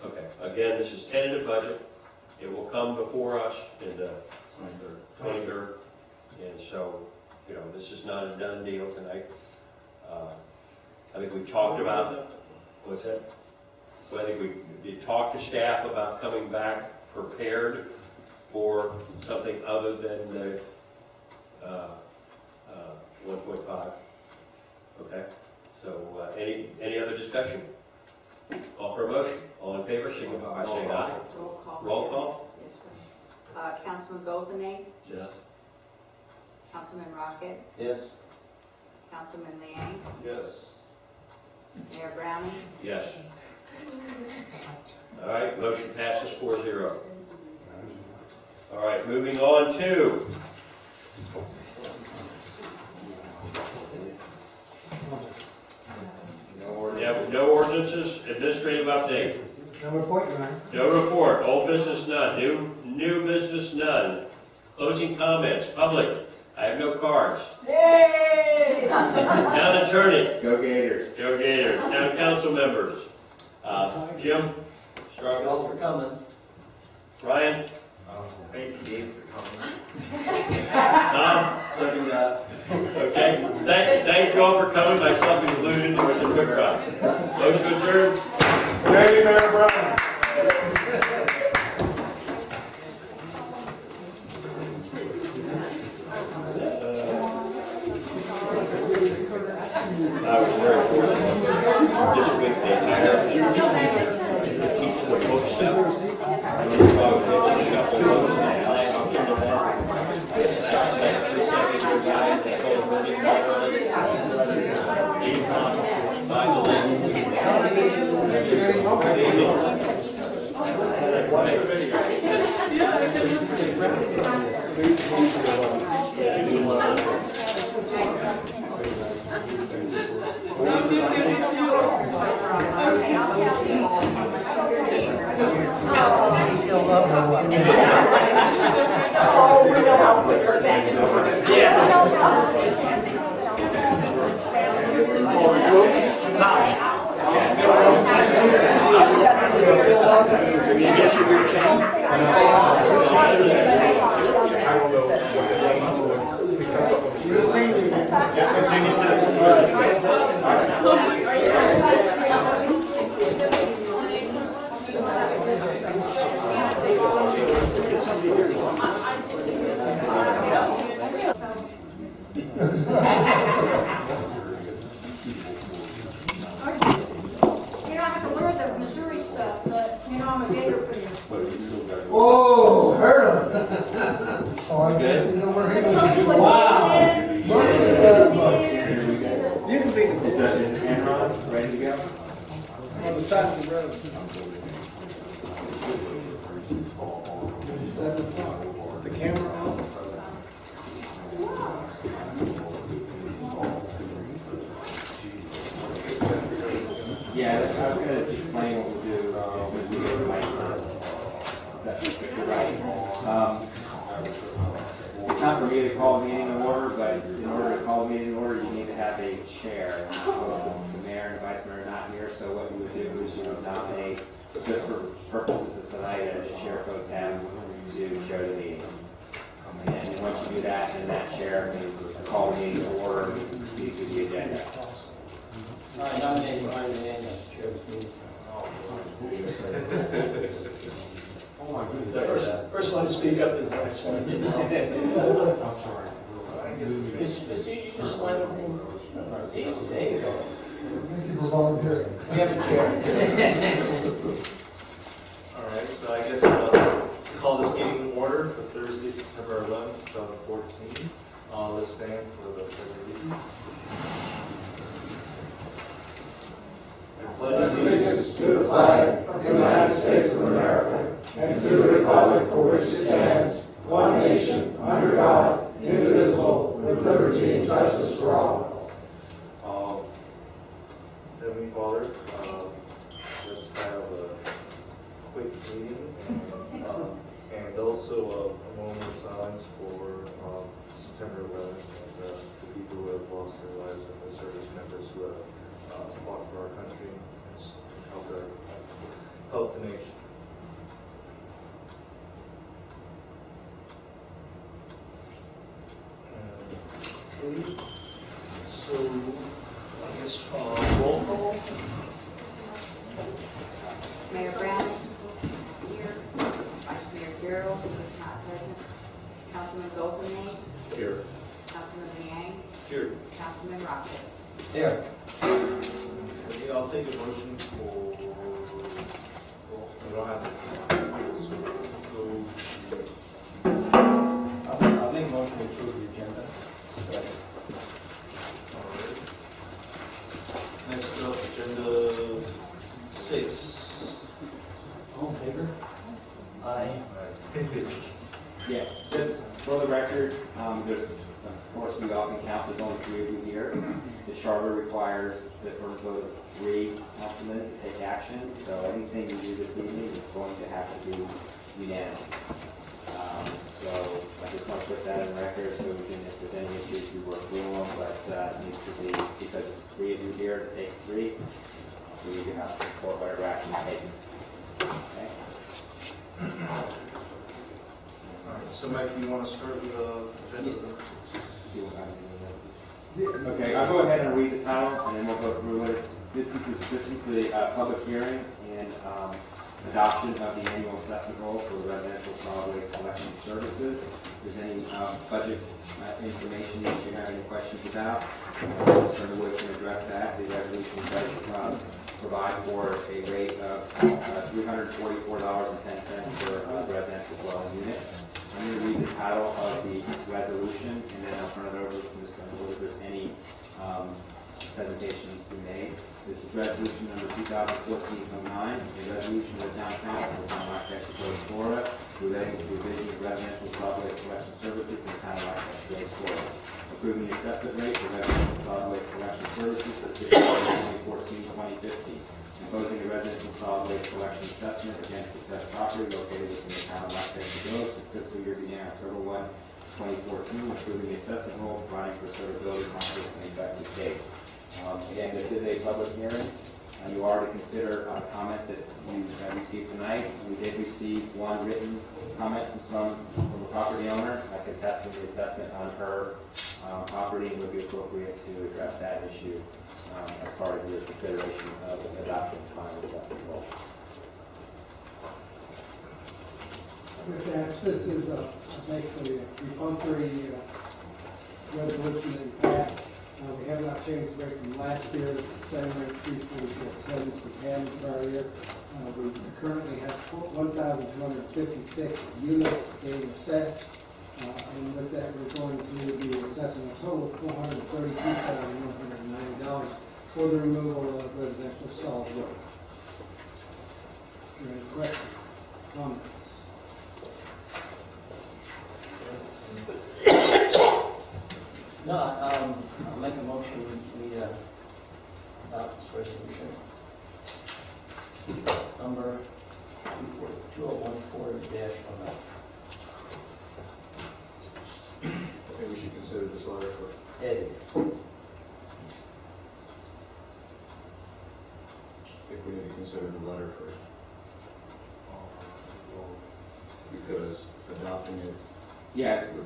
Speaker 11: Okay, again, this is tentative budget. It will come before us in the 23rd. And so, you know, this is not a done deal tonight. I think we talked about, what's that? Well, I think we talked to staff about coming back prepared for something other than the 1.5. Okay, so any other discussion? Call for a motion. All in favor, signify by saying aye.
Speaker 7: Roll call.
Speaker 11: Roll call?
Speaker 7: Yes, Councilman Golzane,
Speaker 1: Yes.
Speaker 7: Councilman Rocket,
Speaker 2: Yes.
Speaker 7: Councilman Liang,
Speaker 9: Yes.
Speaker 7: Mayor Browning.
Speaker 11: Yes. All right, motion passes 4-0. All right, moving on to no ordinances, administrative update.
Speaker 5: No report, Your Honor.
Speaker 11: No report, old business none, new business none. Closing comments, public, I have no cards.
Speaker 7: Yay!
Speaker 11: Town attorney,
Speaker 1: Go Gators.
Speaker 11: Joe Gator, town council members. Jim,
Speaker 2: Thank you all for coming.
Speaker 11: Ryan,
Speaker 9: Thank you, Dave, for coming.
Speaker 11: Tom,
Speaker 1: Second that.
Speaker 11: okay. Thank you all for coming, myself included, it was a quick ride. Motion adjourned.
Speaker 8: Thank you, Mayor Brown.
Speaker 11: I was very fortunate. This week they hired teach the books stuff. I was able to shuffle those and I hopped into that. Guys that told me by the
Speaker 7: Oh, we know how quicker that is.
Speaker 11: Yeah.
Speaker 8: Oh, you will?
Speaker 7: You know, I'm a gator fan.
Speaker 9: But we still got.
Speaker 8: Oh, heard him. Oh, I guess we know where he was.
Speaker 7: Wow.
Speaker 8: Look at that much.
Speaker 3: You can be
Speaker 4: Is it Enron ready to go?
Speaker 3: on the side of the road. 7 o'clock. Is the camera on?
Speaker 4: Yeah, I was gonna explain what we'll do as soon as we get the mics on. That's you're right. It's not for me to call a meeting in order, but in order to call a meeting in order, you need to have a chair. The mayor and vice mayor are not here, so what you would do is you would nominate, just for purposes of tonight, a chair pro tem to chair the meeting. And once you do that, then that chair may call the meeting to order and proceed to the agenda.
Speaker 2: I nominate Brian Mann as chair of the meeting.
Speaker 5: Oh my goodness. First one to speak up is the next one. You just slide everything. Easy, there you go.
Speaker 8: Thank you for volunteering.
Speaker 5: We have a chair.
Speaker 9: All right, so I guess I'll call this meeting to order for Thursday, September 11th, 2014. Let's stand for the pledge of allegiance. I pledge allegiance
Speaker 8: To the flag of the United States of America and to the republic for which it stands, one nation, under God, indivisible, with liberty and justice for all.
Speaker 9: Heavenly Father, let's have a quick meeting and also a moment of silence for September 11th and the people who have lost their lives and the service members who have fought for our country and helped the nation. Okay, so I guess roll call.
Speaker 12: Mayor Brown, here. Vice Mayor Gerald, not present. Councilman Goldsmith,
Speaker 9: Here.
Speaker 12: Councilman Liang,
Speaker 9: Here.
Speaker 12: Councilman Rocket.
Speaker 2: There.
Speaker 9: Okay, I'll take a motion for, we don't have to.
Speaker 2: I'll make a motion to approve the agenda.
Speaker 9: Alright. Next up, agenda 6.
Speaker 2: All in favor? Aye.
Speaker 4: Yeah, just for the record, there's, of course, we often count, there's only 3 of you here. The charter requires the firm vote of 3 councilmen to take action, so anything you do this evening is going to have to be unanimous. So I just want to put that in record, so we can, if there's any issues, we work through them, but it needs to be, because there's 3 of you here to take 3, we have to support whatever action is taken. Okay?
Speaker 9: Alright, so Mike, you want to start with agenda number 6?
Speaker 4: Okay, I'll go ahead and read the title, and then we'll go through it. This is the public hearing and adoption of the annual assessment roll for residential solid waste collection services. If there's any budget information that you have any questions about, Mr. Underwood can address that. The resolution does provide for a rate of $344.10 per residential dwelling unit. I'm going to read the title of the resolution, and then I'll turn it over to Mr. Underwood if there's any presentations to be made. This is resolution number 2014-09, a resolution of the town council of the town of Rochester, Florida, relating to the provision of residential solid waste collection services in the town of Rochester, Florida. Approving the assessment rate for residential solid waste collection services for fiscal year 2014-2015. Imposing a residential solid waste collection assessment against assessed property located within the town of Rochester Village for fiscal year beginning October 1, 2014, approving the assessment roll, providing for suitability, conflicts, and effective date. Again, this is a public hearing. You are to consider comments that you received tonight. We did receive one written comment from a property owner contesting the assessment on her property, and would be appropriate to address that issue as part of your consideration of adopting the final assessment roll.
Speaker 3: With that, this is basically a perfunctory resolution in fact. We have not changed the rate from last year. It's the same rate, 3.47 we had in the prior year. We currently have 1,256 units being assessed. And with that, we're going to be assessing a total of $432,190 for the removal of residential solid waste. Any questions, comments?
Speaker 2: No, I'll make a motion, we adopt this resolution. Number 2014-19.
Speaker 1: I think we should consider this letter for,
Speaker 2: Eddie.
Speaker 1: I think we need to consider the letter first. Because adopting it
Speaker 4: Yeah,
Speaker 1: would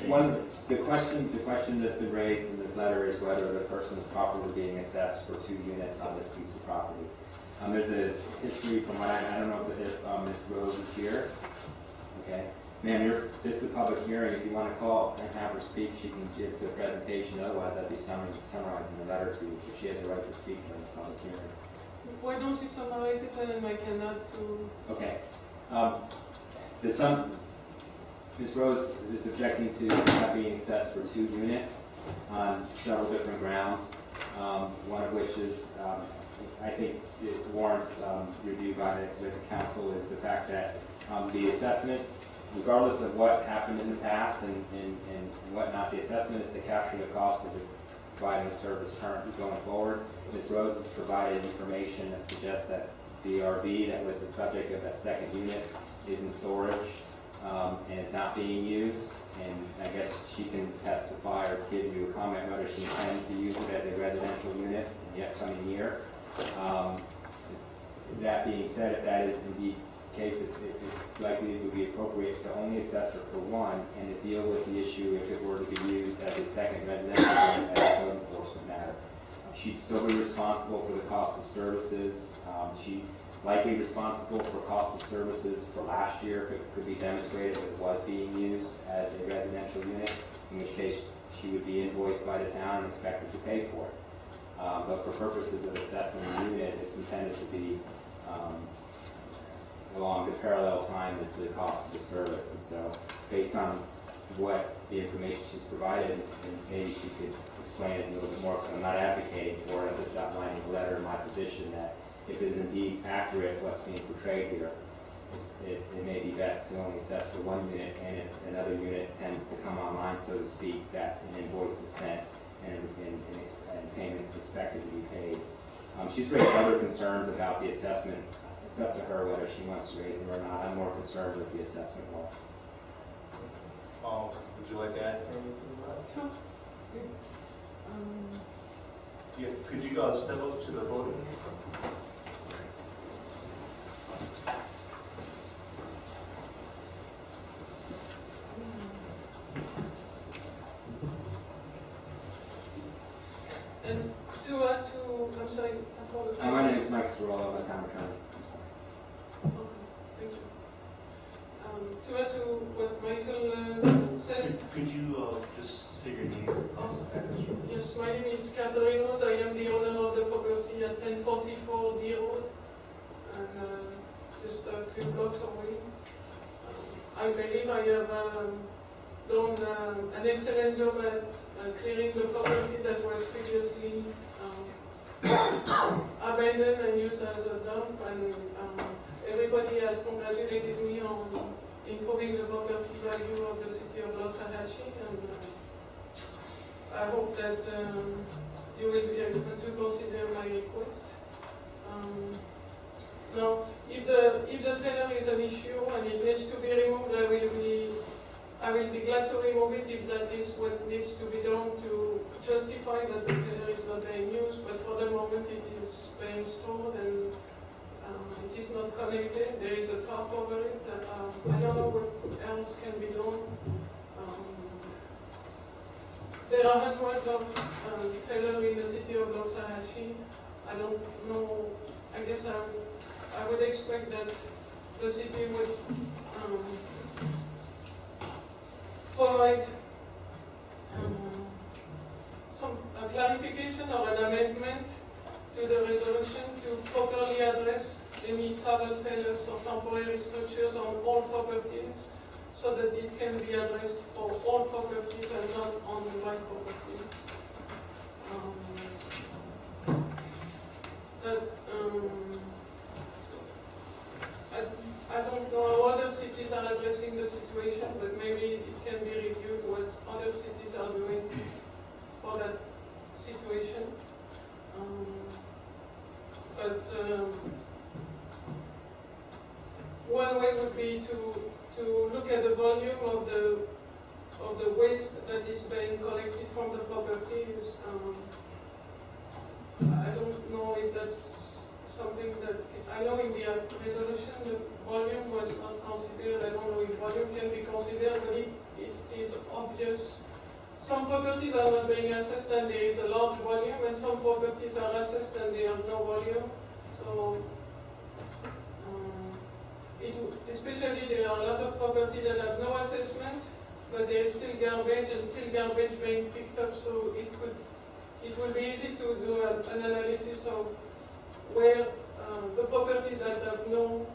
Speaker 1: include
Speaker 4: the question that's been raised in this letter is whether the person is properly being assessed for 2 units on this piece of property. There's a history from what I don't know if Ms. Rose is here. Okay. Ma'am, this is a public hearing. If you want to call and have her speak, she can give the presentation. Otherwise, I'd be summarizing the letter to you. So she has the right to speak in this public hearing.
Speaker 13: Why don't you summarize it and I can add to...
Speaker 4: Okay. Ms. Rose is objecting to not being assessed for 2 units on several different grounds. One of which is, I think it warrants review by the council, is the fact that the assessment, regardless of what happened in the past and whatnot, the assessment is to capture the cost of providing the service currently going forward. Ms. Rose has provided information that suggests that the RV that was the subject of that second unit is in storage and is not being used. And I guess she can testify or give you a comment whether she intends to use it as a residential unit in the upcoming year. That being said, if that is indeed the case, it likely would be appropriate to only assess her for 1 and to deal with the issue if it were to be used as a second residential unit as a code enforcement matter. She'd still be responsible for the cost of services. She's likely responsible for cost of services for last year if it could be demonstrated that it was being used as a residential unit, in which case she would be invoiced by the town and expected to pay for it. But for purposes of assessing the unit, it's intended to be along the parallel time as the cost of the service. And so based on what the information she's provided, and maybe she could explain it a little bit more, because I'm not advocating for it, I'm just outlining the letter in my position that if it is indeed accurate what's being portrayed here, it may be best to only assess for 1 unit, and if another unit tends to come online, so to speak, that an invoice is sent and payment expected to be paid. She's raised other concerns about the assessment. It's up to her whether she wants to raise them or not. I'm more concerned with the assessment law.
Speaker 9: Would you like to add anything to that?
Speaker 13: Sure.
Speaker 9: Yeah, could you step up to the podium?
Speaker 13: And to add to, I'm sorry, I apologize.
Speaker 4: My name is Mike Sorolla, I'm a town attorney. I'm sorry.
Speaker 13: Okay, thank you. To add to what Michael said,
Speaker 9: Could you just say your name and address?
Speaker 13: yes, my name is Catherine Rose. I am the owner of the property at 1044 D Road, and just a few blocks away. I believe I have done an excellent job at clearing the property that was previously abandoned and used as a dump, and everybody has congratulated me on improving the property value of the city of Loxahatchee, and I hope that you will be able to consider my request. Now, if the trailer is an issue and it needs to be removed, I will be glad to remove it if that is what needs to be done to justify that the trailer is not being used, but for the moment it is being stored and it is not connected. There is a tarp over it. I don't know what else can be done. There are hundreds of trailers in the city of Loxahatchee. I don't know. I guess I would expect that the city would provide some clarification or an amendment to the resolution to properly address any travel trailers or temporary structures on all properties, so that it can be addressed for all properties and not on my property. I don't know how other cities are addressing the situation, but maybe it can be reviewed what other cities are doing for that situation. One way would be to look at the volume of the waste that is being collected from the properties. I don't know if that's something that, I know in the resolution the volume was not considered. I don't know if volume can be considered, but it is obvious. Some properties are not being assessed and there is a large volume, and some properties are assessed and they have no volume. So, especially there are a lot of properties that have no assessment, but there is still garbage and still garbage being picked up. So it will be easy to do an analysis of where the properties that have no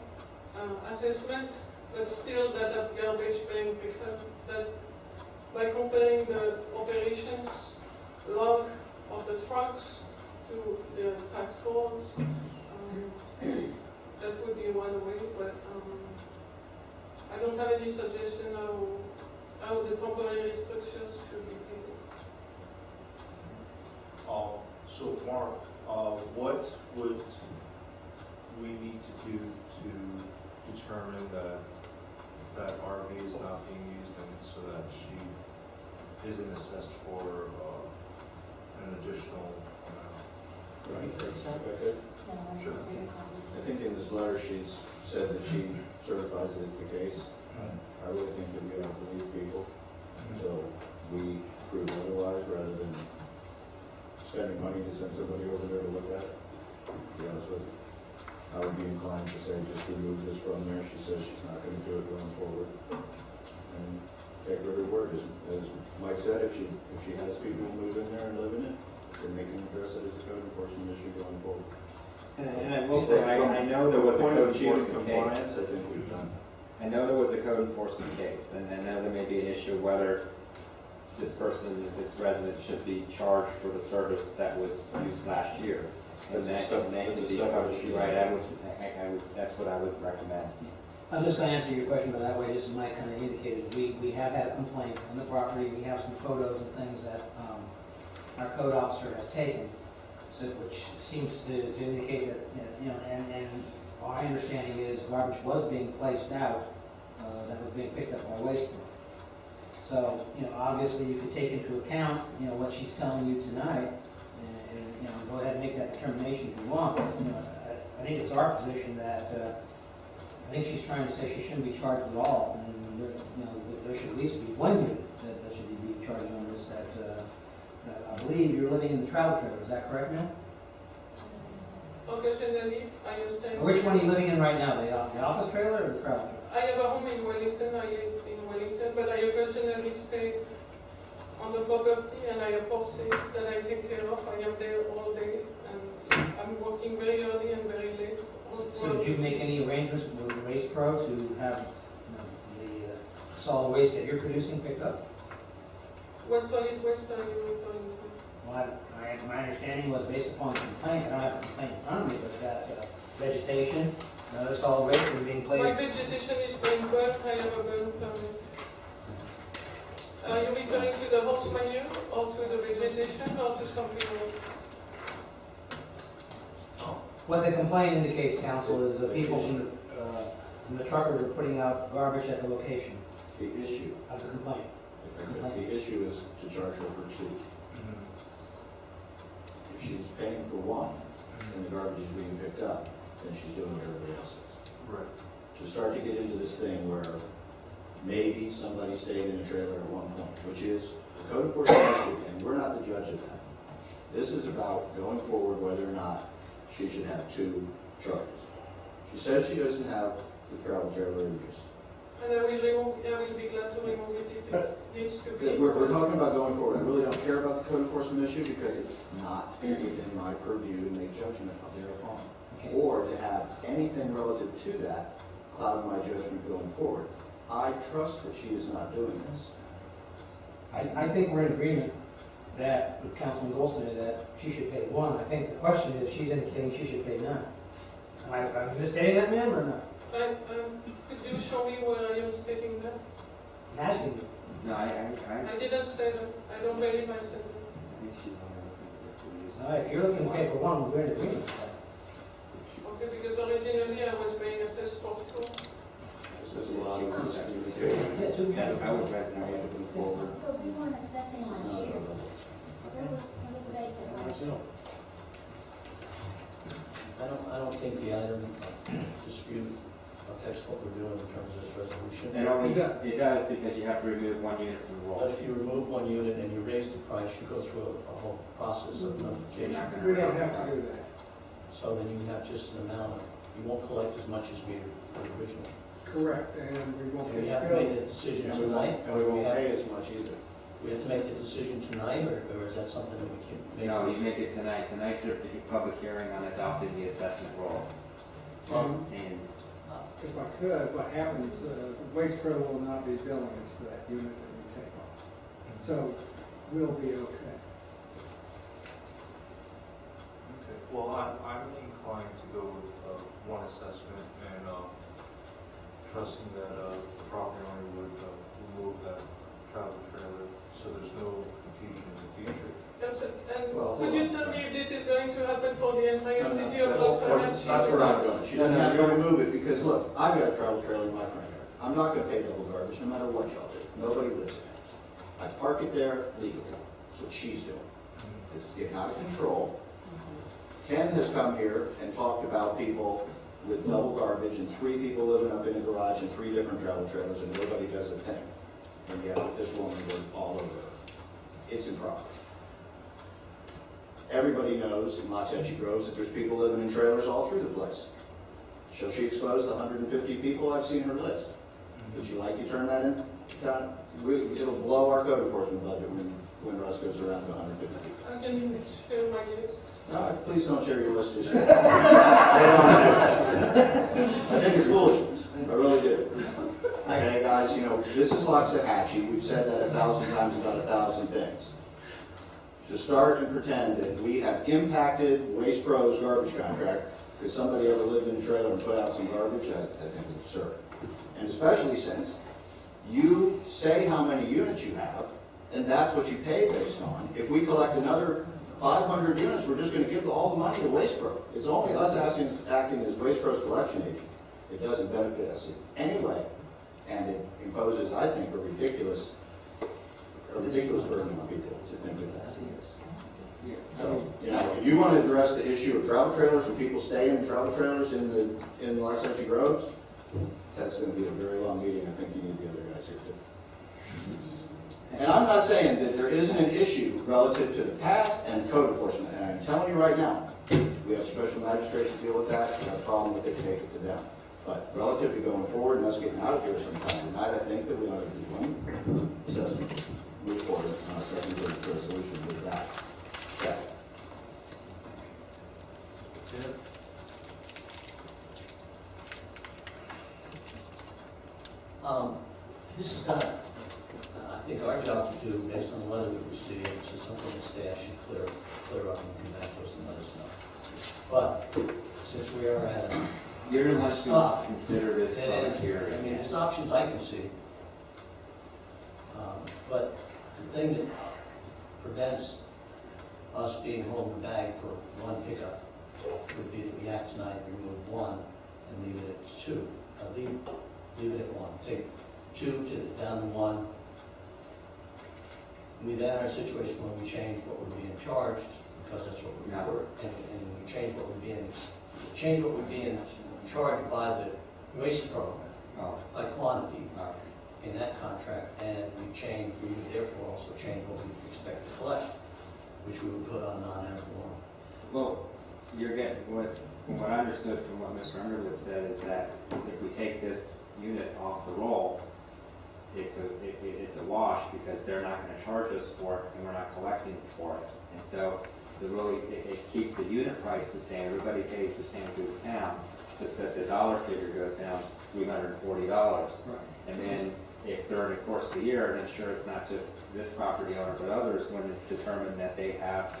Speaker 13: assessment, but still that have garbage being picked up. That by comparing the operations log of the trucks to the tax rolls, that would be one way. But I don't have any suggestion how the temporary structures should be treated.
Speaker 9: So Mark, what would we need to do to determine that RV is not being used and so that she isn't assessed for an additional amount?
Speaker 1: Right.
Speaker 9: Sure.
Speaker 1: I think in this letter, she's said that she certifies that it's the case. I really think that we have to believe people until we prove otherwise, rather than spending money to send somebody over there to look at it. To be honest with you, I would be inclined to say just remove this from there. She says she's not going to do it going forward, and take her to word. As Mike said, if she has people who move in there and live in it, then they can address it as a code enforcement issue going forward.
Speaker 4: And I will say, I know there was a code enforcement case.
Speaker 1: Compliance, I think we've done.
Speaker 4: I know there was a code enforcement case, and I know there may be an issue whether this person, this resident, should be charged for the service that was used last year. And
Speaker 1: That's
Speaker 4: that may
Speaker 1: a
Speaker 4: be
Speaker 1: separate
Speaker 4: covered,
Speaker 1: issue.
Speaker 4: right, that's what I would recommend.
Speaker 5: I'm just going to answer your question, but that way, just as Mike kind of indicated, we have had a complaint on the property. We have some photos and things that our code officer has taken, so which seems to indicate that, and our understanding is garbage was being placed out that was being picked up by waste. So, obviously you can take into account, what she's telling you tonight, and go ahead and make that determination if you want. I think it's our position that, I think she's trying to say she shouldn't be charged at all, and there should at least be one unit that should be charged on this, that I believe you're living in the travel trailer, is that correct, ma'am?
Speaker 13: Occasionally, I understand.
Speaker 5: Which one are you living in right now, the office trailer or the travel trailer?
Speaker 13: I have a home in Wellington. I live in Wellington, but I occasionally stay on the property, and I have horses that I take care of. I am there all day, and I'm working very early and very late.
Speaker 5: So did you make any arrangements with Waste Pro to have the solid waste that you're producing picked up?
Speaker 13: What solid waste are you referring to?
Speaker 5: Well, my understanding was based upon the complaint, I don't have a complaint in front of me, but that vegetation, other solid waste was being
Speaker 13: My
Speaker 5: placed.
Speaker 13: vegetation is being burnt. I have a burn permit. Are you referring to the horse manure, or to the vegetation, or to something else?
Speaker 5: What the complaint indicates, counsel, is that people from the truckers are putting out garbage at the location
Speaker 1: The issue,
Speaker 5: of the complaint.
Speaker 1: the issue is to charge her for two. If she's paying for one, and the garbage is being picked up, then she's doing what everybody else is.
Speaker 9: Right.
Speaker 1: To start to get into this thing where maybe somebody stayed in a trailer at one point, which is a code enforcement issue, and we're not the judge of that. This is about going forward whether or not she should have two charges. She says she doesn't have the travel trailer in use.
Speaker 13: And I will be glad to remove it if it needs to be.
Speaker 1: We're talking about going forward. I really don't care about the code enforcement issue because it's not within my purview to make judgment thereupon. Or to have anything relative to that cloud my judgment going forward. I trust that she is not doing this.
Speaker 5: I think we're in agreement that, with Councilman Golson, that she should pay 1. I think the question is, she's indicating she should pay 9. Am I misstating that, ma'am, or not?
Speaker 13: Could you show me where I am stating that?
Speaker 5: I'm asking you.
Speaker 4: No,
Speaker 13: I didn't say that. I don't believe I said that.
Speaker 4: think she's only looking for
Speaker 5: All right, if you're looking to pay for 1, we're in agreement with that.
Speaker 13: Okay, because originally I was being assessed for 2.
Speaker 1: There's a lot of
Speaker 5: Yeah, 2.
Speaker 4: Yes, I would recommend moving forward.
Speaker 10: But we weren't assessing last year. Where was Bates last year?
Speaker 2: I don't think the item dispute affects what we're doing in terms of this resolution.
Speaker 4: It does because you have to remove 1 unit from the roll.
Speaker 2: But if you remove 1 unit and you raise the price, you go through a whole process of
Speaker 4: You're
Speaker 2: notification.
Speaker 4: not gonna
Speaker 3: We don't
Speaker 4: raise the
Speaker 3: have to do
Speaker 4: price.
Speaker 3: that.
Speaker 2: So then you have just an amount, you won't collect as much as we originally.
Speaker 3: Correct, and we won't
Speaker 2: And we
Speaker 3: get
Speaker 2: have to make that decision
Speaker 1: And we
Speaker 2: tonight?
Speaker 1: won't, and we won't pay as much either.
Speaker 2: We have to make the decision tonight, or is that something that we can make?
Speaker 4: No, you make it tonight. Tonight's your public hearing on adopting the assessment roll. And
Speaker 3: If I could, what happens, Waste Pro will not be billing us for that unit that we take off. So we'll be okay.
Speaker 9: Okay, well, I'm inclined to go with one assessment and trusting that the property owner would remove that travel trailer so there's no confusion in the future.
Speaker 13: That's it. And
Speaker 1: Well,
Speaker 13: could
Speaker 1: hold
Speaker 13: you
Speaker 1: on.
Speaker 13: tell me if this is going to happen for the entire city of
Speaker 1: That's
Speaker 13: Los
Speaker 1: where I'm
Speaker 13: Angeles?
Speaker 1: going. She doesn't have to remove it because, look, I've got a travel trailer in my front yard. I'm not gonna pay double garbage no matter what y'all do. Nobody lives in it. I park it there legally. That's what she's doing. It's getting out of control. Ken has come here and talked about people with double garbage and 3 people living up in a garage and 3 different travel trailers and nobody does a thing. And yet this woman was all over her. It's improper. Everybody knows in Loxahatchee Groves that there's people living in trailers all through the place. Shall she expose the 150 people? I've seen her list. Would you like to turn that in? It'll blow our code enforcement budget when Russ goes around to 150 people.
Speaker 13: I can share my list.
Speaker 1: No, please don't share your list just yet. I think it's foolishness. I really do. Okay, guys, you know, this is Loxahatchee. We've said that 1,000 times about 1,000 things. To start and pretend that we have impacted Waste Pro's garbage contract because somebody ever lived in a trailer and put out some garbage, I think it's absurd. And especially since you say how many units you have, and that's what you pay based on. If we collect another 500 units, we're just going to give all the money to Waste Pro. It's only us acting as Waste Pro's collection agent. It doesn't benefit us in any way, and it imposes, I think, a ridiculous burden on people to think of that. So, you know, if you want to address the issue of travel trailers and people staying in travel trailers in Loxahatchee Groves, that's going to be a very long meeting. I think you need the other guys here too. And I'm not saying that there isn't an issue relative to the past and code enforcement. And I'm telling you right now, we have special magistrates to deal with that. We have a problem with it, take it to them. But relative to going forward and us getting out of here sometime tonight, I think that we ought to do one assessment, move forward on a second resolution with that. Yeah.
Speaker 2: This is not, I think, our job to do based on the letter that we received, which is something the staff should clear up and come back to us and let us know. But since we are at a
Speaker 4: you're the one to
Speaker 2: stop,
Speaker 4: consider this public hearing.
Speaker 2: I mean, there's options I can see. But the thing that prevents us being holding the bag for one pickup would be that we act tonight, remove 1 and leave it at 2. Leave it at 1. Take 2 down to 1. We then are in a situation where we change what we're being charged, because that's what we're, and we change what we're being charged by the waste program, by quantity in that contract, and we would therefore also change what we expect to collect, which we would put on non-alcohol.
Speaker 4: Well, you're getting, what I understood from what Mr. Underwood said is that if we take this unit off the roll, it's a wash because they're not gonna charge us for it and we're not collecting for it. And so it keeps the unit price the same, everybody pays the same through the town, just that the dollar figure goes down $340. And then if during the course of the year, and I'm sure it's not just this property owner but others, when it's determined that they have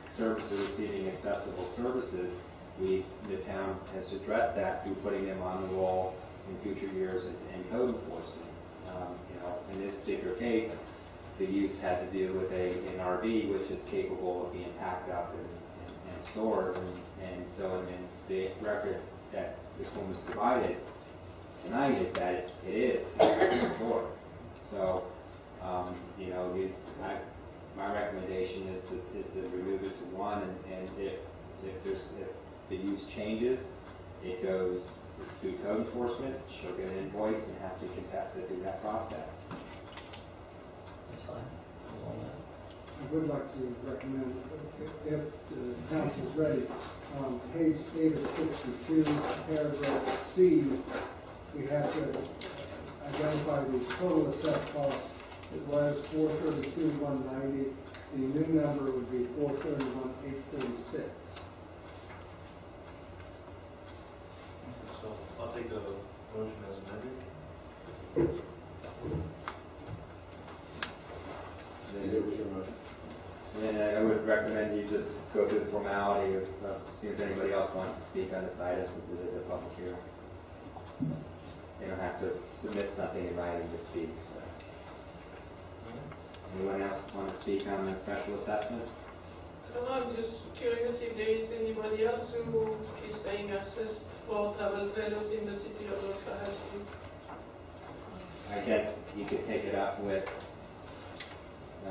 Speaker 4: services receiving accessible services, the town has addressed that through putting them on the roll in future years and code enforcement. In this particular case, the use had to do with an RV which is capable of being packed up and stored. And so in the record that this one was provided tonight is that it is stored. So, my recommendation is to remove it to one, and if the use changes, it goes through code enforcement, she'll get an invoice and have to contest it through that process.
Speaker 2: That's fine. I'm on that.
Speaker 3: I would like to recommend, if the council's ready, on page 8 of 62, paragraph C, we have to identify the total assessed cost. It was $432,190. The new number would be $431,836.
Speaker 9: So I'll take the motion as amended.
Speaker 1: And it was your motion.
Speaker 4: And then I would recommend you just go through the formality of seeing if anybody else wants to speak on this item since it is a public hearing. They don't have to submit something in writing to speak, so. Anyone else want to speak on the special assessment?
Speaker 13: I'm just curious if there is anybody else who is paying assessed for travel trailers in the city of Los Angeles.
Speaker 4: I guess you could take it up with,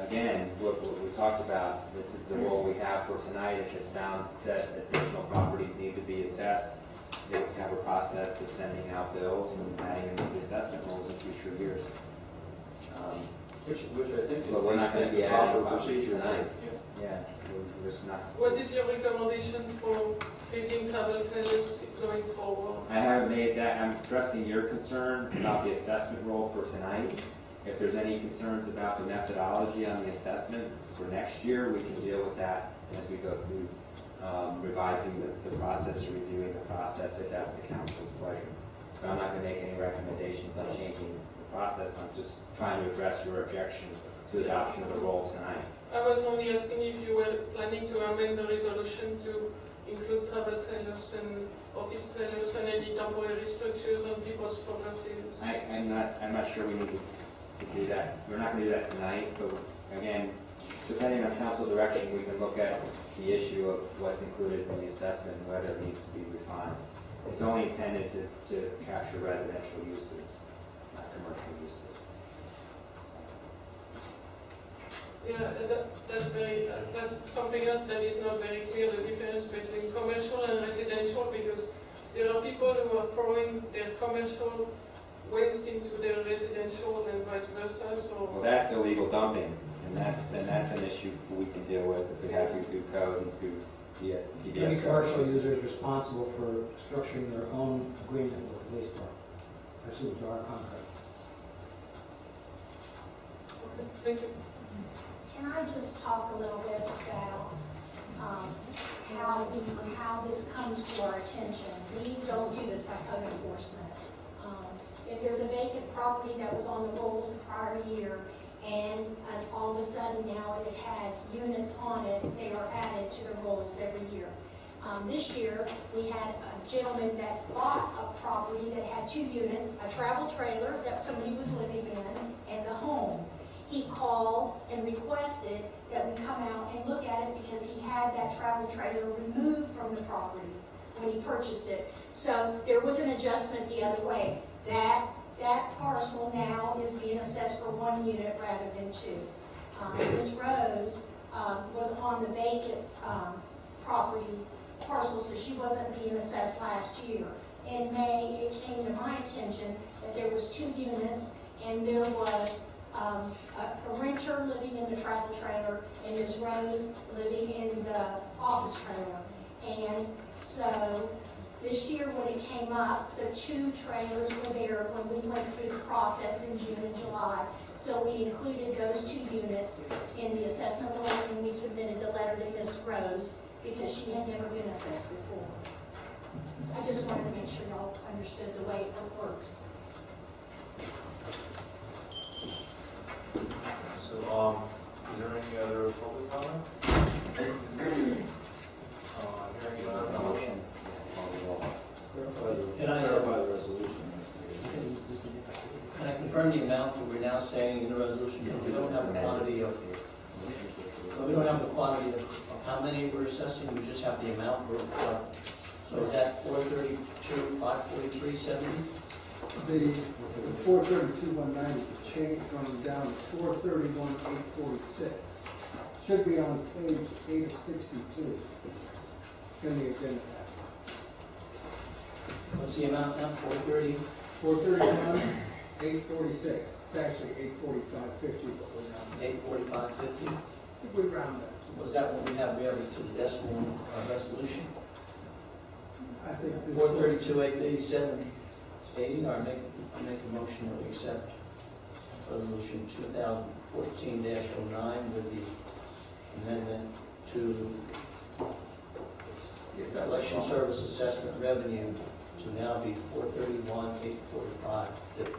Speaker 4: again, what we talked about. This is the role we have for tonight. If it's found that additional properties need to be assessed, they have a process of sending out bills and adding them to the assessment rolls in future years.
Speaker 1: Which I think is.
Speaker 4: But we're not going to be
Speaker 1: the
Speaker 4: adding
Speaker 1: proper
Speaker 4: properties
Speaker 1: procedure.
Speaker 4: tonight. Yeah, we're just not.
Speaker 13: What is your recommendation for treating travel trailers going forward?
Speaker 4: I haven't made that, I'm addressing your concern about the assessment role for tonight. If there's any concerns about the methodology on the assessment for next year, we can deal with that as we go through revising the process or reviewing the process if that's the council's pleasure. But I'm not going to make any recommendations on changing the process. I'm just trying to address your objection to adoption of the role tonight.
Speaker 13: I was only asking if you were planning to amend the resolution to include travel trailers and office trailers and any temporary structures on people's properties.
Speaker 4: I'm not sure we need to do that. We're not going to do that tonight, but again, depending on council direction, we can look at the issue of what's included in the assessment and whether it needs to be refined. It's only intended to capture residential uses, not commercial uses.
Speaker 13: Yeah, that's something else that is not very clear, the difference between commercial and residential, because there are people who are throwing their commercial waste into their residential and vice versa, so.
Speaker 4: Well, that's illegal dumping, and that's an issue we can deal with if we have to do code and through PBS.
Speaker 5: Any commercial user is responsible for structuring their own agreement with the waste department, pursuant to our contract.
Speaker 13: Okay, thank you.
Speaker 10: Can I just talk a little bit about how this comes to our attention? We don't do this by code enforcement. If there's a vacant property that was on the rolls the prior year, and all of a sudden now it has units on it, they are added to the rolls every year. This year, we had a gentleman that bought a property that had 2 units, a travel trailer that somebody was living in, and a home. He called and requested that we come out and look at it because he had that travel trailer removed from the property when he purchased it. So there was an adjustment the other way. That parcel now is being assessed for 1 unit rather than 2. Ms. Rose was on the vacant property parcel, so she wasn't being assessed last year. In May, it came to my attention that there was 2 units, and there was a renter living in the travel trailer, and Ms. Rose living in the office trailer. And so This year, when it came up, the 2 trailers were there when we went through the process in June and July. So we included those 2 units in the assessment order, and we submitted the letter to Ms. Rose because she had never been assessed before. I just wanted to make sure y'all understood the way it works.
Speaker 9: So, is there any other public comment? Hearing none, motion.
Speaker 2: Can I,
Speaker 1: Clarify the resolution.
Speaker 2: Can I confirm the amount that we're now saying in the resolution? We don't have the quantity of, we don't have the quantity of how many we're assessing, we just have the amount. So is that 432, 543, 70?
Speaker 3: The 432,190 is changed from down to 431,846. Should be on page 8 of 62 in the agenda.
Speaker 2: What's the amount now, 430?
Speaker 3: 431,846. It's actually 845.50, but we're rounding.
Speaker 2: 845.50?
Speaker 3: We round that.
Speaker 2: Was that what we have to the decimal resolution?
Speaker 3: I think this
Speaker 2: 432, 887, 80, I make a motion that we accept resolution 2014-09 with the amendment to the election service assessment revenue to now be 431, 845.50.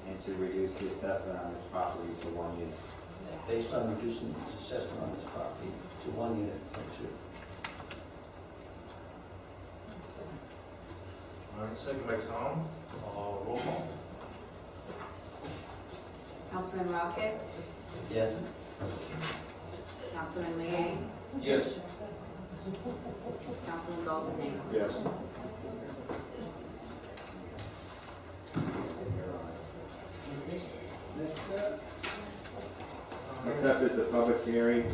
Speaker 4: And to reduce the assessment on this property to 1 unit.
Speaker 2: Based on reducing the assessment on this property to 1 unit from 2.
Speaker 9: All right, second by Tom, roll call.
Speaker 12: Councilman Rocket,
Speaker 2: Yes.
Speaker 12: Councilman Liang,
Speaker 2: Yes.
Speaker 12: Councilman Golden.
Speaker 1: Yes.
Speaker 4: Next up is a public hearing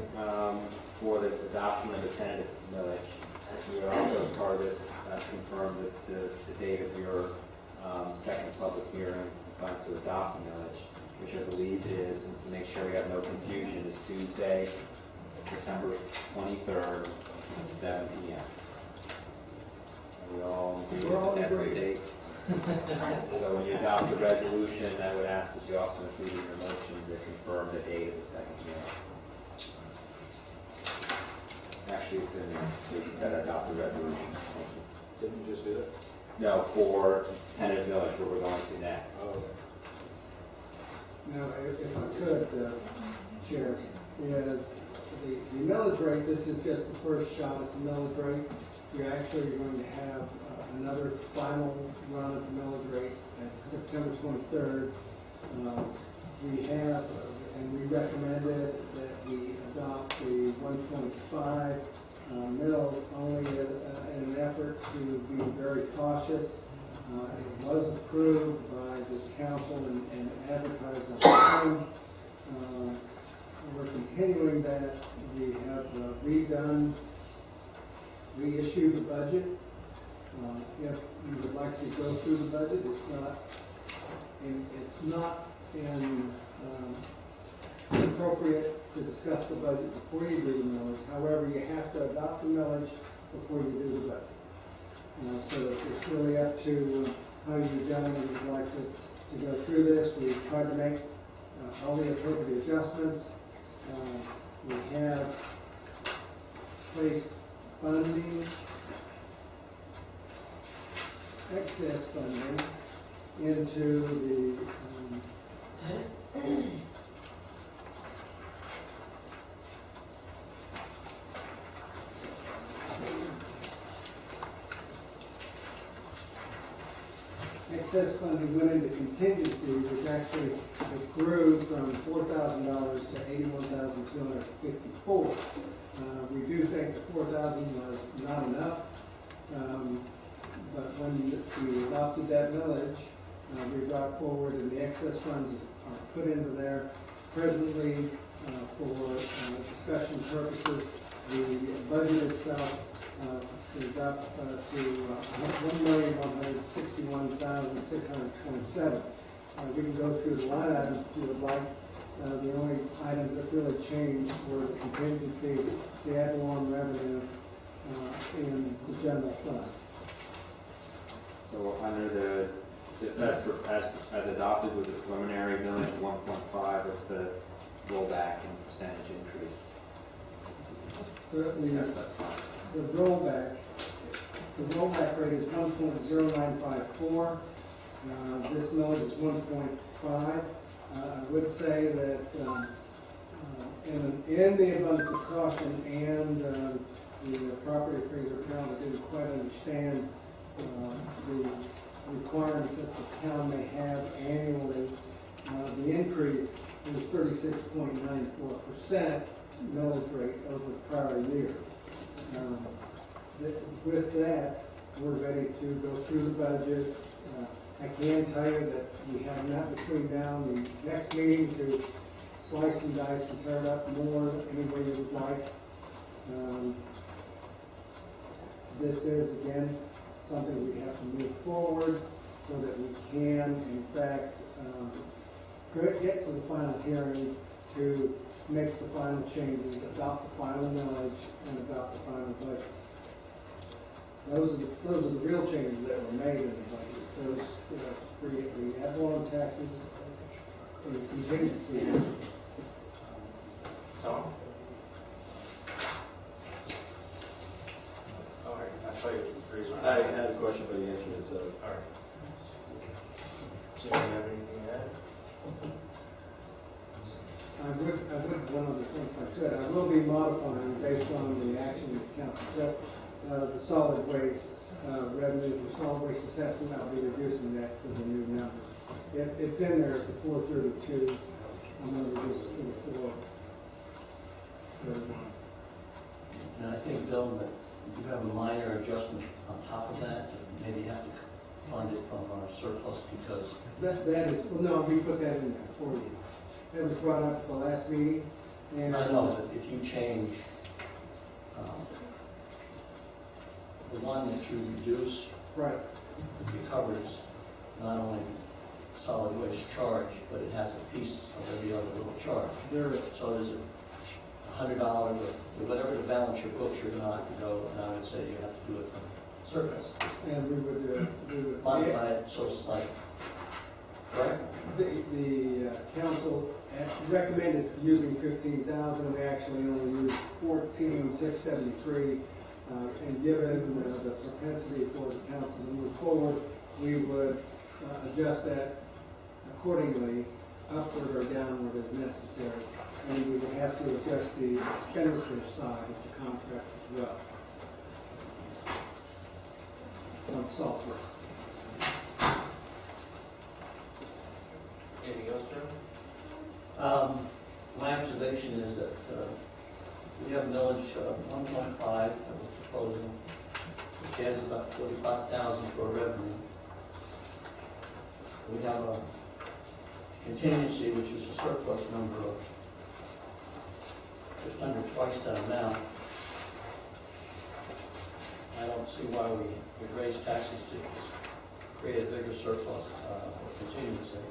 Speaker 4: for the adoption of the tentative millage. We would also, as part of this, confirm the date of your second public hearing to adopt the millage, which I believe is, and to make sure we have no confusion, is Tuesday, September 23rd at 7 p.m. Are we all agree that that's the date? So when you adopt the resolution, I would ask that you also include in your motion to confirm the date of the second hearing. Actually, it's in there, so you said adopt the resolution.
Speaker 1: Didn't you just do it?
Speaker 4: No, for tentative millage, where we're going to next.
Speaker 1: Oh.
Speaker 3: Now, if I could, Chair, is the millage rate, this is just the first shot at the millage rate. You're actually going to have another final run at the millage rate at September 23rd. We have, and we recommended that we adopt the 1.5 mills only in an effort to be very cautious. It was approved by this council and advertised on the time. We're continuing that. We have reissued the budget. If you would like to go through the budget, it's not inappropriate to discuss the budget before you do the millage. However, you have to adopt the millage before you do the budget. So it's really up to how you gentlemen would like to go through this. We tried to make all the appropriate adjustments. We have placed funding, excess funding, into the excess funding went into contingency, which actually grew from $4,000 to $81,254. We do think the $4,000 was not enough, but when we adopted that millage, we brought forward, and the excess funds are put into there presently for discussion purposes. The budget itself is up to $1,161,627. We can go through the line items if you would like. The only items that really changed were the contingency, the ad valorem revenue, and the general fund.
Speaker 4: So under the, just as adopted with the preliminary millage of 1.5, what's the rollback and percentage increase?
Speaker 3: The rollback rate is 1.0954. This millage is 1.5. I would say that in the abundance of caution and the property appraiser panel didn't quite understand the requirements that the town may have annually, the increase is 36.94% millage rate over the prior year. With that, we're ready to go through the budget. I can tell you that we have not between now and the next meeting to slice and dice and tear it up more any way you would like. This is, again, something we have to move forward so that we can, in fact, get to the final hearing to make the final changes, adopt the final millage, and adopt the final budget. Those are the real changes that were made in the budget. Those create the ad valorem taxes and the contingencies.
Speaker 9: Tom? All right, I saw you raise your
Speaker 1: I
Speaker 9: hand.
Speaker 1: had a question, but you answered it, so.
Speaker 9: All right. Jim, you have anything to add?
Speaker 3: I would, one other thing if I could, I will be modifying based on the action that the council took, the solid waste revenue for solid waste assessment. I'll be reducing that to the new number. It's in there at the 432. I'm going to reduce it to the 431.
Speaker 2: And I think, Bill, that you have a minor adjustment on top of that, maybe you have to fund it from our surplus because.
Speaker 3: That is, well, no, we put that in there for you. That was brought up at the last meeting. And
Speaker 2: I know that if you change the one that you reduce,
Speaker 3: right.
Speaker 2: it covers not only solid waste charge, but it has a piece of every other little charge.
Speaker 3: There is.
Speaker 2: So there's $100 or whatever the balance your books, you're going to have to go, and I would say you have to do it from surplus.
Speaker 3: And we would
Speaker 2: Modify it so it's like, correct?
Speaker 3: The council recommended using 15,000. We actually only used 14,673. And given the propensity for the council to move forward, we would adjust that accordingly, upward or downward as necessary. And we would have to adjust the expenditure side of the contract as well. On software.
Speaker 9: Anything else, Jim?
Speaker 2: My observation is that we have millage of 1.5 that we're proposing, which adds about 45,000 for revenue. We have a contingency, which is a surplus number of just under twice that amount. I don't see why we would raise taxes to create a bigger surplus or contingency.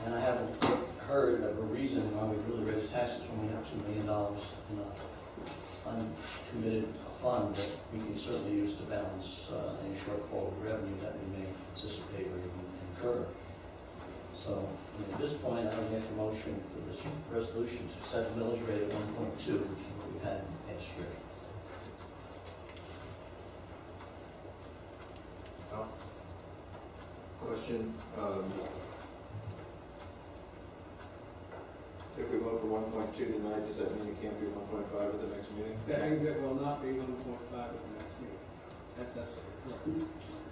Speaker 2: And I haven't heard of a reason why we really raise taxes when we have $2 million in an uncommitted fund that we can certainly use to balance any shortfall of revenue that we may anticipate or even incur. So at this point, I would make a motion for this resolution to set a millage rate of 1.2, which is what we've had last year.
Speaker 1: Question, if we vote for 1.2 tonight, does that mean it can't be 1.5 at the next meeting?
Speaker 3: That means it will not be 1.5 at the next meeting. That's absolutely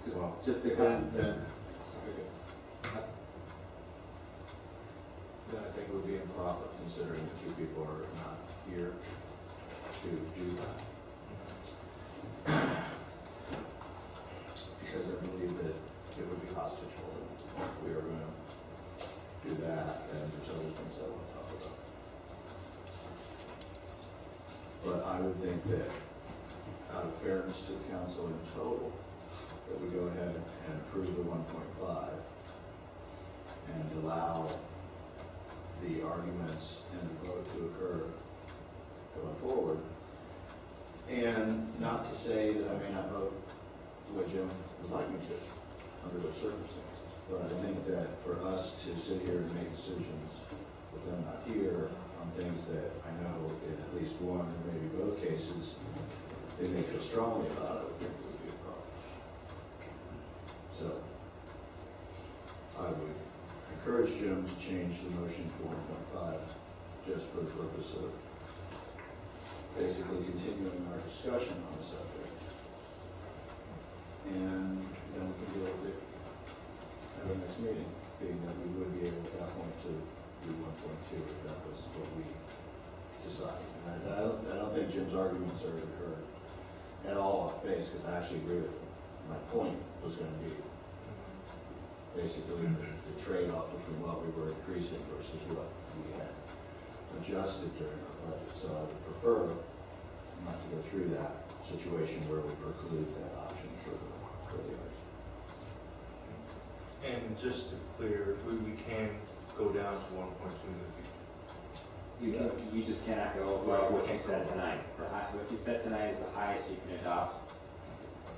Speaker 3: correct.
Speaker 1: Well,
Speaker 4: Just to
Speaker 1: then, okay. Then I think it would be improper considering the two people are not here to do that. Because I believe that it would be hostage holding if we are going to do that, and there's other things I want to talk about. But I would think that out of fairness to the council in total, that we go ahead and approve the 1.5 and allow the arguments and the vote to occur going forward. And not to say that I may not vote the way Jim would like me to, under those circumstances. But I think that for us to sit here and make decisions with them not here on things that I know in at least one or maybe both cases, they may feel strongly about it, I think would be a problem. So, I would encourage Jim to change the motion to 1.5, just for the purpose of basically continuing our discussion on the subject. And then we can deal with it at our next meeting, being that we would be able at that point to do 1.2 if that was what we decided. And I don't think Jim's arguments are at all off base, because I actually agree with him. My point was going to be basically the trade-off between what we were increasing versus what we had adjusted during our budget. So I would prefer not to go through that situation where we preclude that option for the others.
Speaker 9: And just to clear, we can go down to 1.2 in the future.
Speaker 4: You just cannot go above what you said tonight. What you said tonight is the highest you can adopt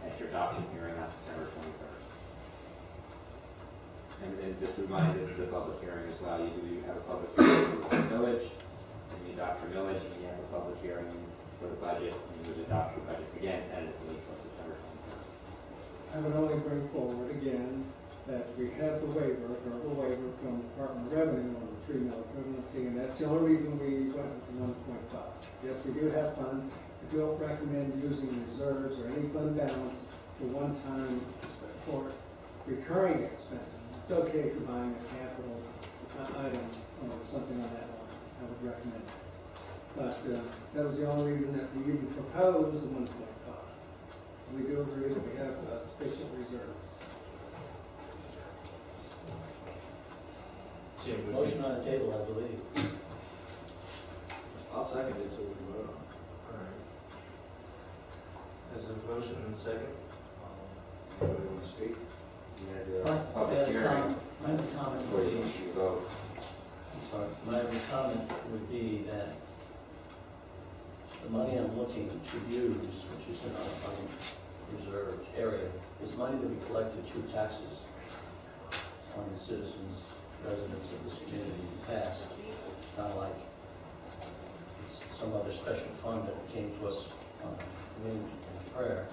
Speaker 4: at your adoption hearing on September 23rd. And then just remind, this is a public hearing as well. You have a public hearing for the village, and you adopt your village, and you have a public hearing for the budget, and you would adopt your budget again tentatively until September 23rd.
Speaker 3: I would only bring forward again that we have the waiver, verbal waiver from the Department of Revenue on the 3 mil equivalency, and that's the only reason we went with the 1.5. Yes, we do have funds. We don't recommend using reserves or any fund balance for one-time for recurring expenses. It's okay for buying a capital item or something on that line. I would recommend it. But that was the only reason that we even proposed the 1.5. We do agree that we have sufficient reserves.
Speaker 2: Motion on the table, I believe.
Speaker 1: I'll second it so we can vote on it.
Speaker 9: All right. There's a motion and a second.
Speaker 1: Anybody want to speak?
Speaker 4: You had a public hearing
Speaker 2: My other comment
Speaker 4: before
Speaker 2: would
Speaker 4: you
Speaker 2: be,
Speaker 4: vote.
Speaker 2: my other comment would be that the money I'm looking to use, which is in our reserve area, is money to be collected through taxes on the citizens, residents of this community in the past. It's not like some other special fund that came to us on wind and prayer.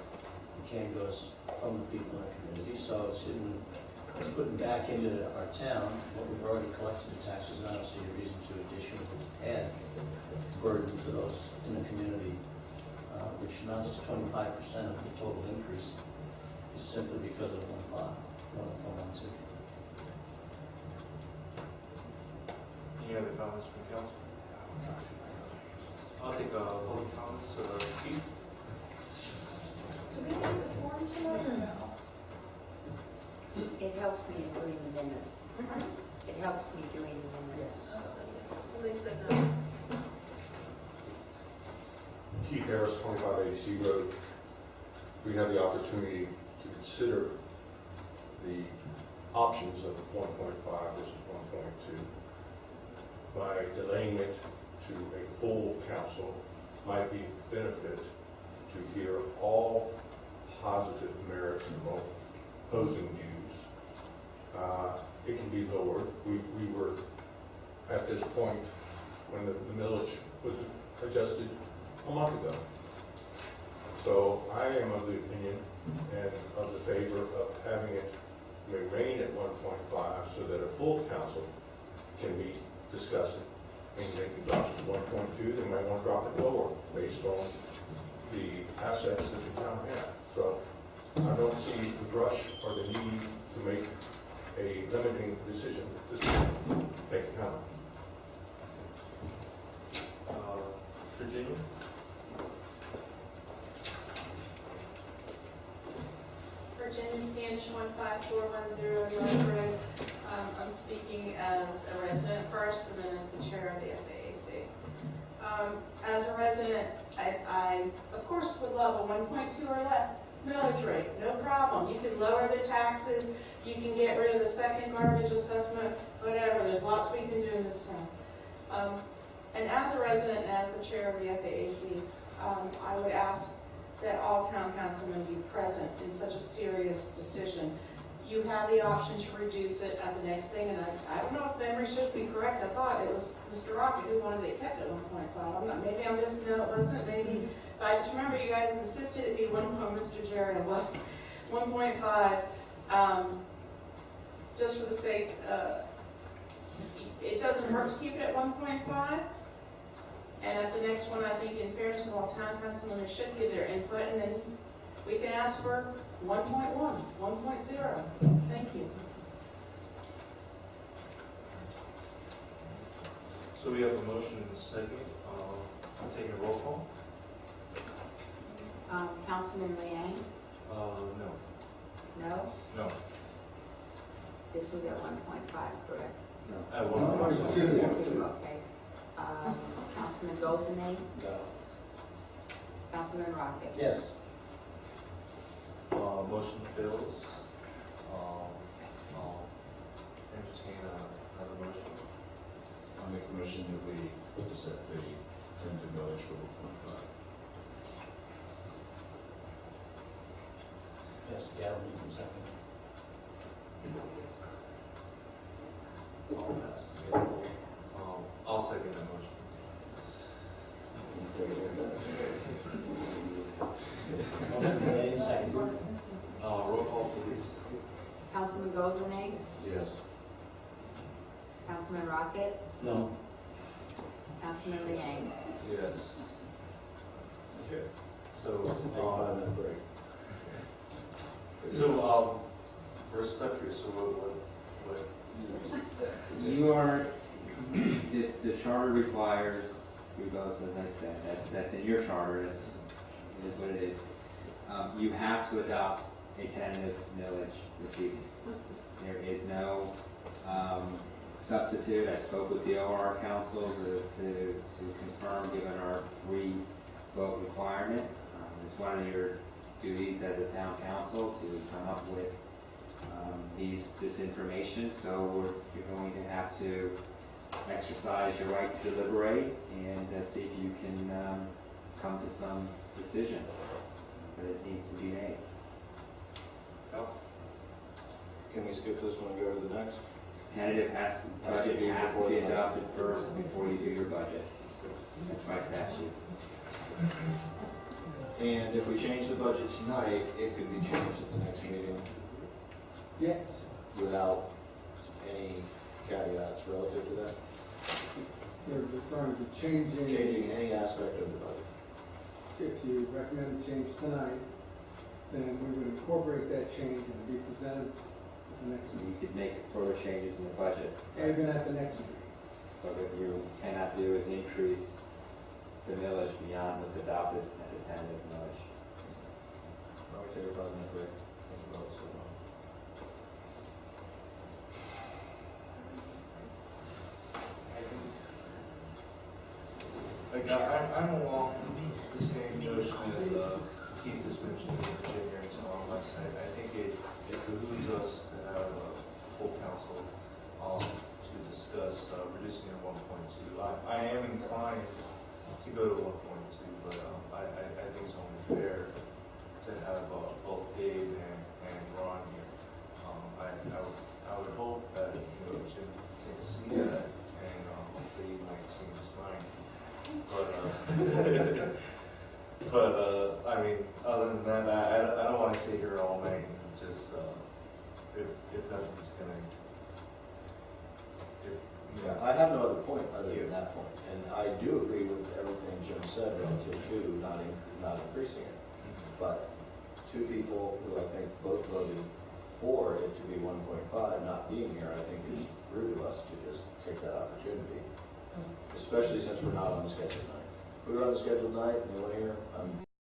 Speaker 2: It came to us from the people in the community, so it's putting back into our town what we've already collected in taxes. I don't see a reason to additionally add burden to those in the community, which amounts to 25% of the total increase, is simply because of 1.2.
Speaker 9: Any other comments from council? I'll take public comments. Keith?
Speaker 7: So we have the form tonight or no? It helps me in doing the minutes. It helps me doing the minutes.
Speaker 13: Somebody said no.
Speaker 8: Keith Harris, 2580 Road. We have the opportunity to consider the options of 1.5 versus 1.2. By delaying it to a full council might be benefit to hear all positive merits from both opposing views. It can be lowered. We were at this point when the millage was adjusted a month ago. So I am of the opinion and of the favor of having it remain at 1.5 so that a full council can be discussing and they can drop it to 1.2. They might want to drop it lower based on the assets that the town has. So I don't see the rush or the need to make a limiting decision this make a comment.
Speaker 9: Virginia?
Speaker 14: Virginia Standish, 15410 North Road. I'm speaking as a resident first, and then as the chair of the FAAC. As a resident, I of course would love a 1.2 or less millage rate, no problem. You can lower the taxes, you can get rid of the second garbage assessment, whatever. There's lots we can do in this town. And as a resident and as the chair of the FAAC, I would ask that all town councilmen be present in such a serious decision. You have the option to reduce it at the next thing, and I don't know if memory should be correct, I thought it was Mr. Rocket who wanted it kept at 1.5. I'm not, maybe I'm just, no, it wasn't, maybe, but I just remember you guys insisted it be Mr. Jerry, well, 1.5, just for the sake, it doesn't hurt to keep it at 1.5. And at the next one, I think in fairness to all town councilmen, they should give their input, and then we can ask for 1.1, 1.0. Thank you.
Speaker 9: So we have a motion and a second. I'm taking a roll call.
Speaker 12: Councilman Liang?
Speaker 9: No.
Speaker 12: No?
Speaker 9: No.
Speaker 12: This was at 1.5, correct?
Speaker 9: At 1.2.
Speaker 12: Okay. Councilman Goldstein?
Speaker 2: No.
Speaker 12: Councilman Rocket?
Speaker 2: Yes.
Speaker 9: Motion fails. I'll entertain another motion.
Speaker 1: I'll make a motion that we set the tentative millage for 1.5.
Speaker 2: Yes, Gavin, you can second.
Speaker 9: I'll pass. I'll second that motion.
Speaker 2: Motion made, seconded.
Speaker 9: Roll call, please.
Speaker 12: Councilman Goldstein?
Speaker 1: Yes.
Speaker 12: Councilman Rocket?
Speaker 2: No.
Speaker 12: Councilman Liang?
Speaker 9: Yes. Okay. So,
Speaker 1: Take a 5-minute break.
Speaker 9: we're stuck here, so what?
Speaker 4: You are, the charter requires, as I said, that's in your charter, it is what it is. You have to adopt a tentative millage this evening. There is no substitute. I spoke with the OR council to confirm, given our 3-vote requirement. It's one of your duties as a town council to come up with this information, so you're going to have to exercise your right to deliberate and see if you can come to some decision, but it needs to be made.
Speaker 1: Can we skip this one and go to the next?
Speaker 4: Tentative budget has to be adopted first before you do your budget. That's by statute.
Speaker 1: And if we change the budget tonight, it could be changed at the next meeting
Speaker 3: Yes.
Speaker 1: without any caveats relative to that?
Speaker 3: They're referring to changing.
Speaker 1: Changing any aspect of the budget?
Speaker 3: If you recommend a change tonight, then we would incorporate that change and be presented at the next meeting,
Speaker 4: You could make further changes in the budget.
Speaker 3: even at the next meeting.
Speaker 4: But what you cannot do is increase the millage beyond what's adopted at the tentative millage.
Speaker 1: Why don't we take a 5-minute break? Think about what's going on.
Speaker 9: I'm along the same notion as Keith has mentioned in Virginia and so on last night. I think it behooves us to have a full council to discuss reducing it to 1.2. I am inclined to go to 1.2, but I think it's only fair to have both Dave and Ron here. I would hope that Jim can see that and hopefully he might change his mind. But I mean, other than that, I don't want to sit here all night and just if nothing's gonna.
Speaker 1: Yeah, I have no other point other than that point, and I do agree with everything Jim said relative to not increasing it. But 2 people who I think both voted for it to be 1.5 not being here, I think is rude of us to just take that opportunity, especially since we're not on the schedule tonight. If we were on the schedule tonight and they were here, I'm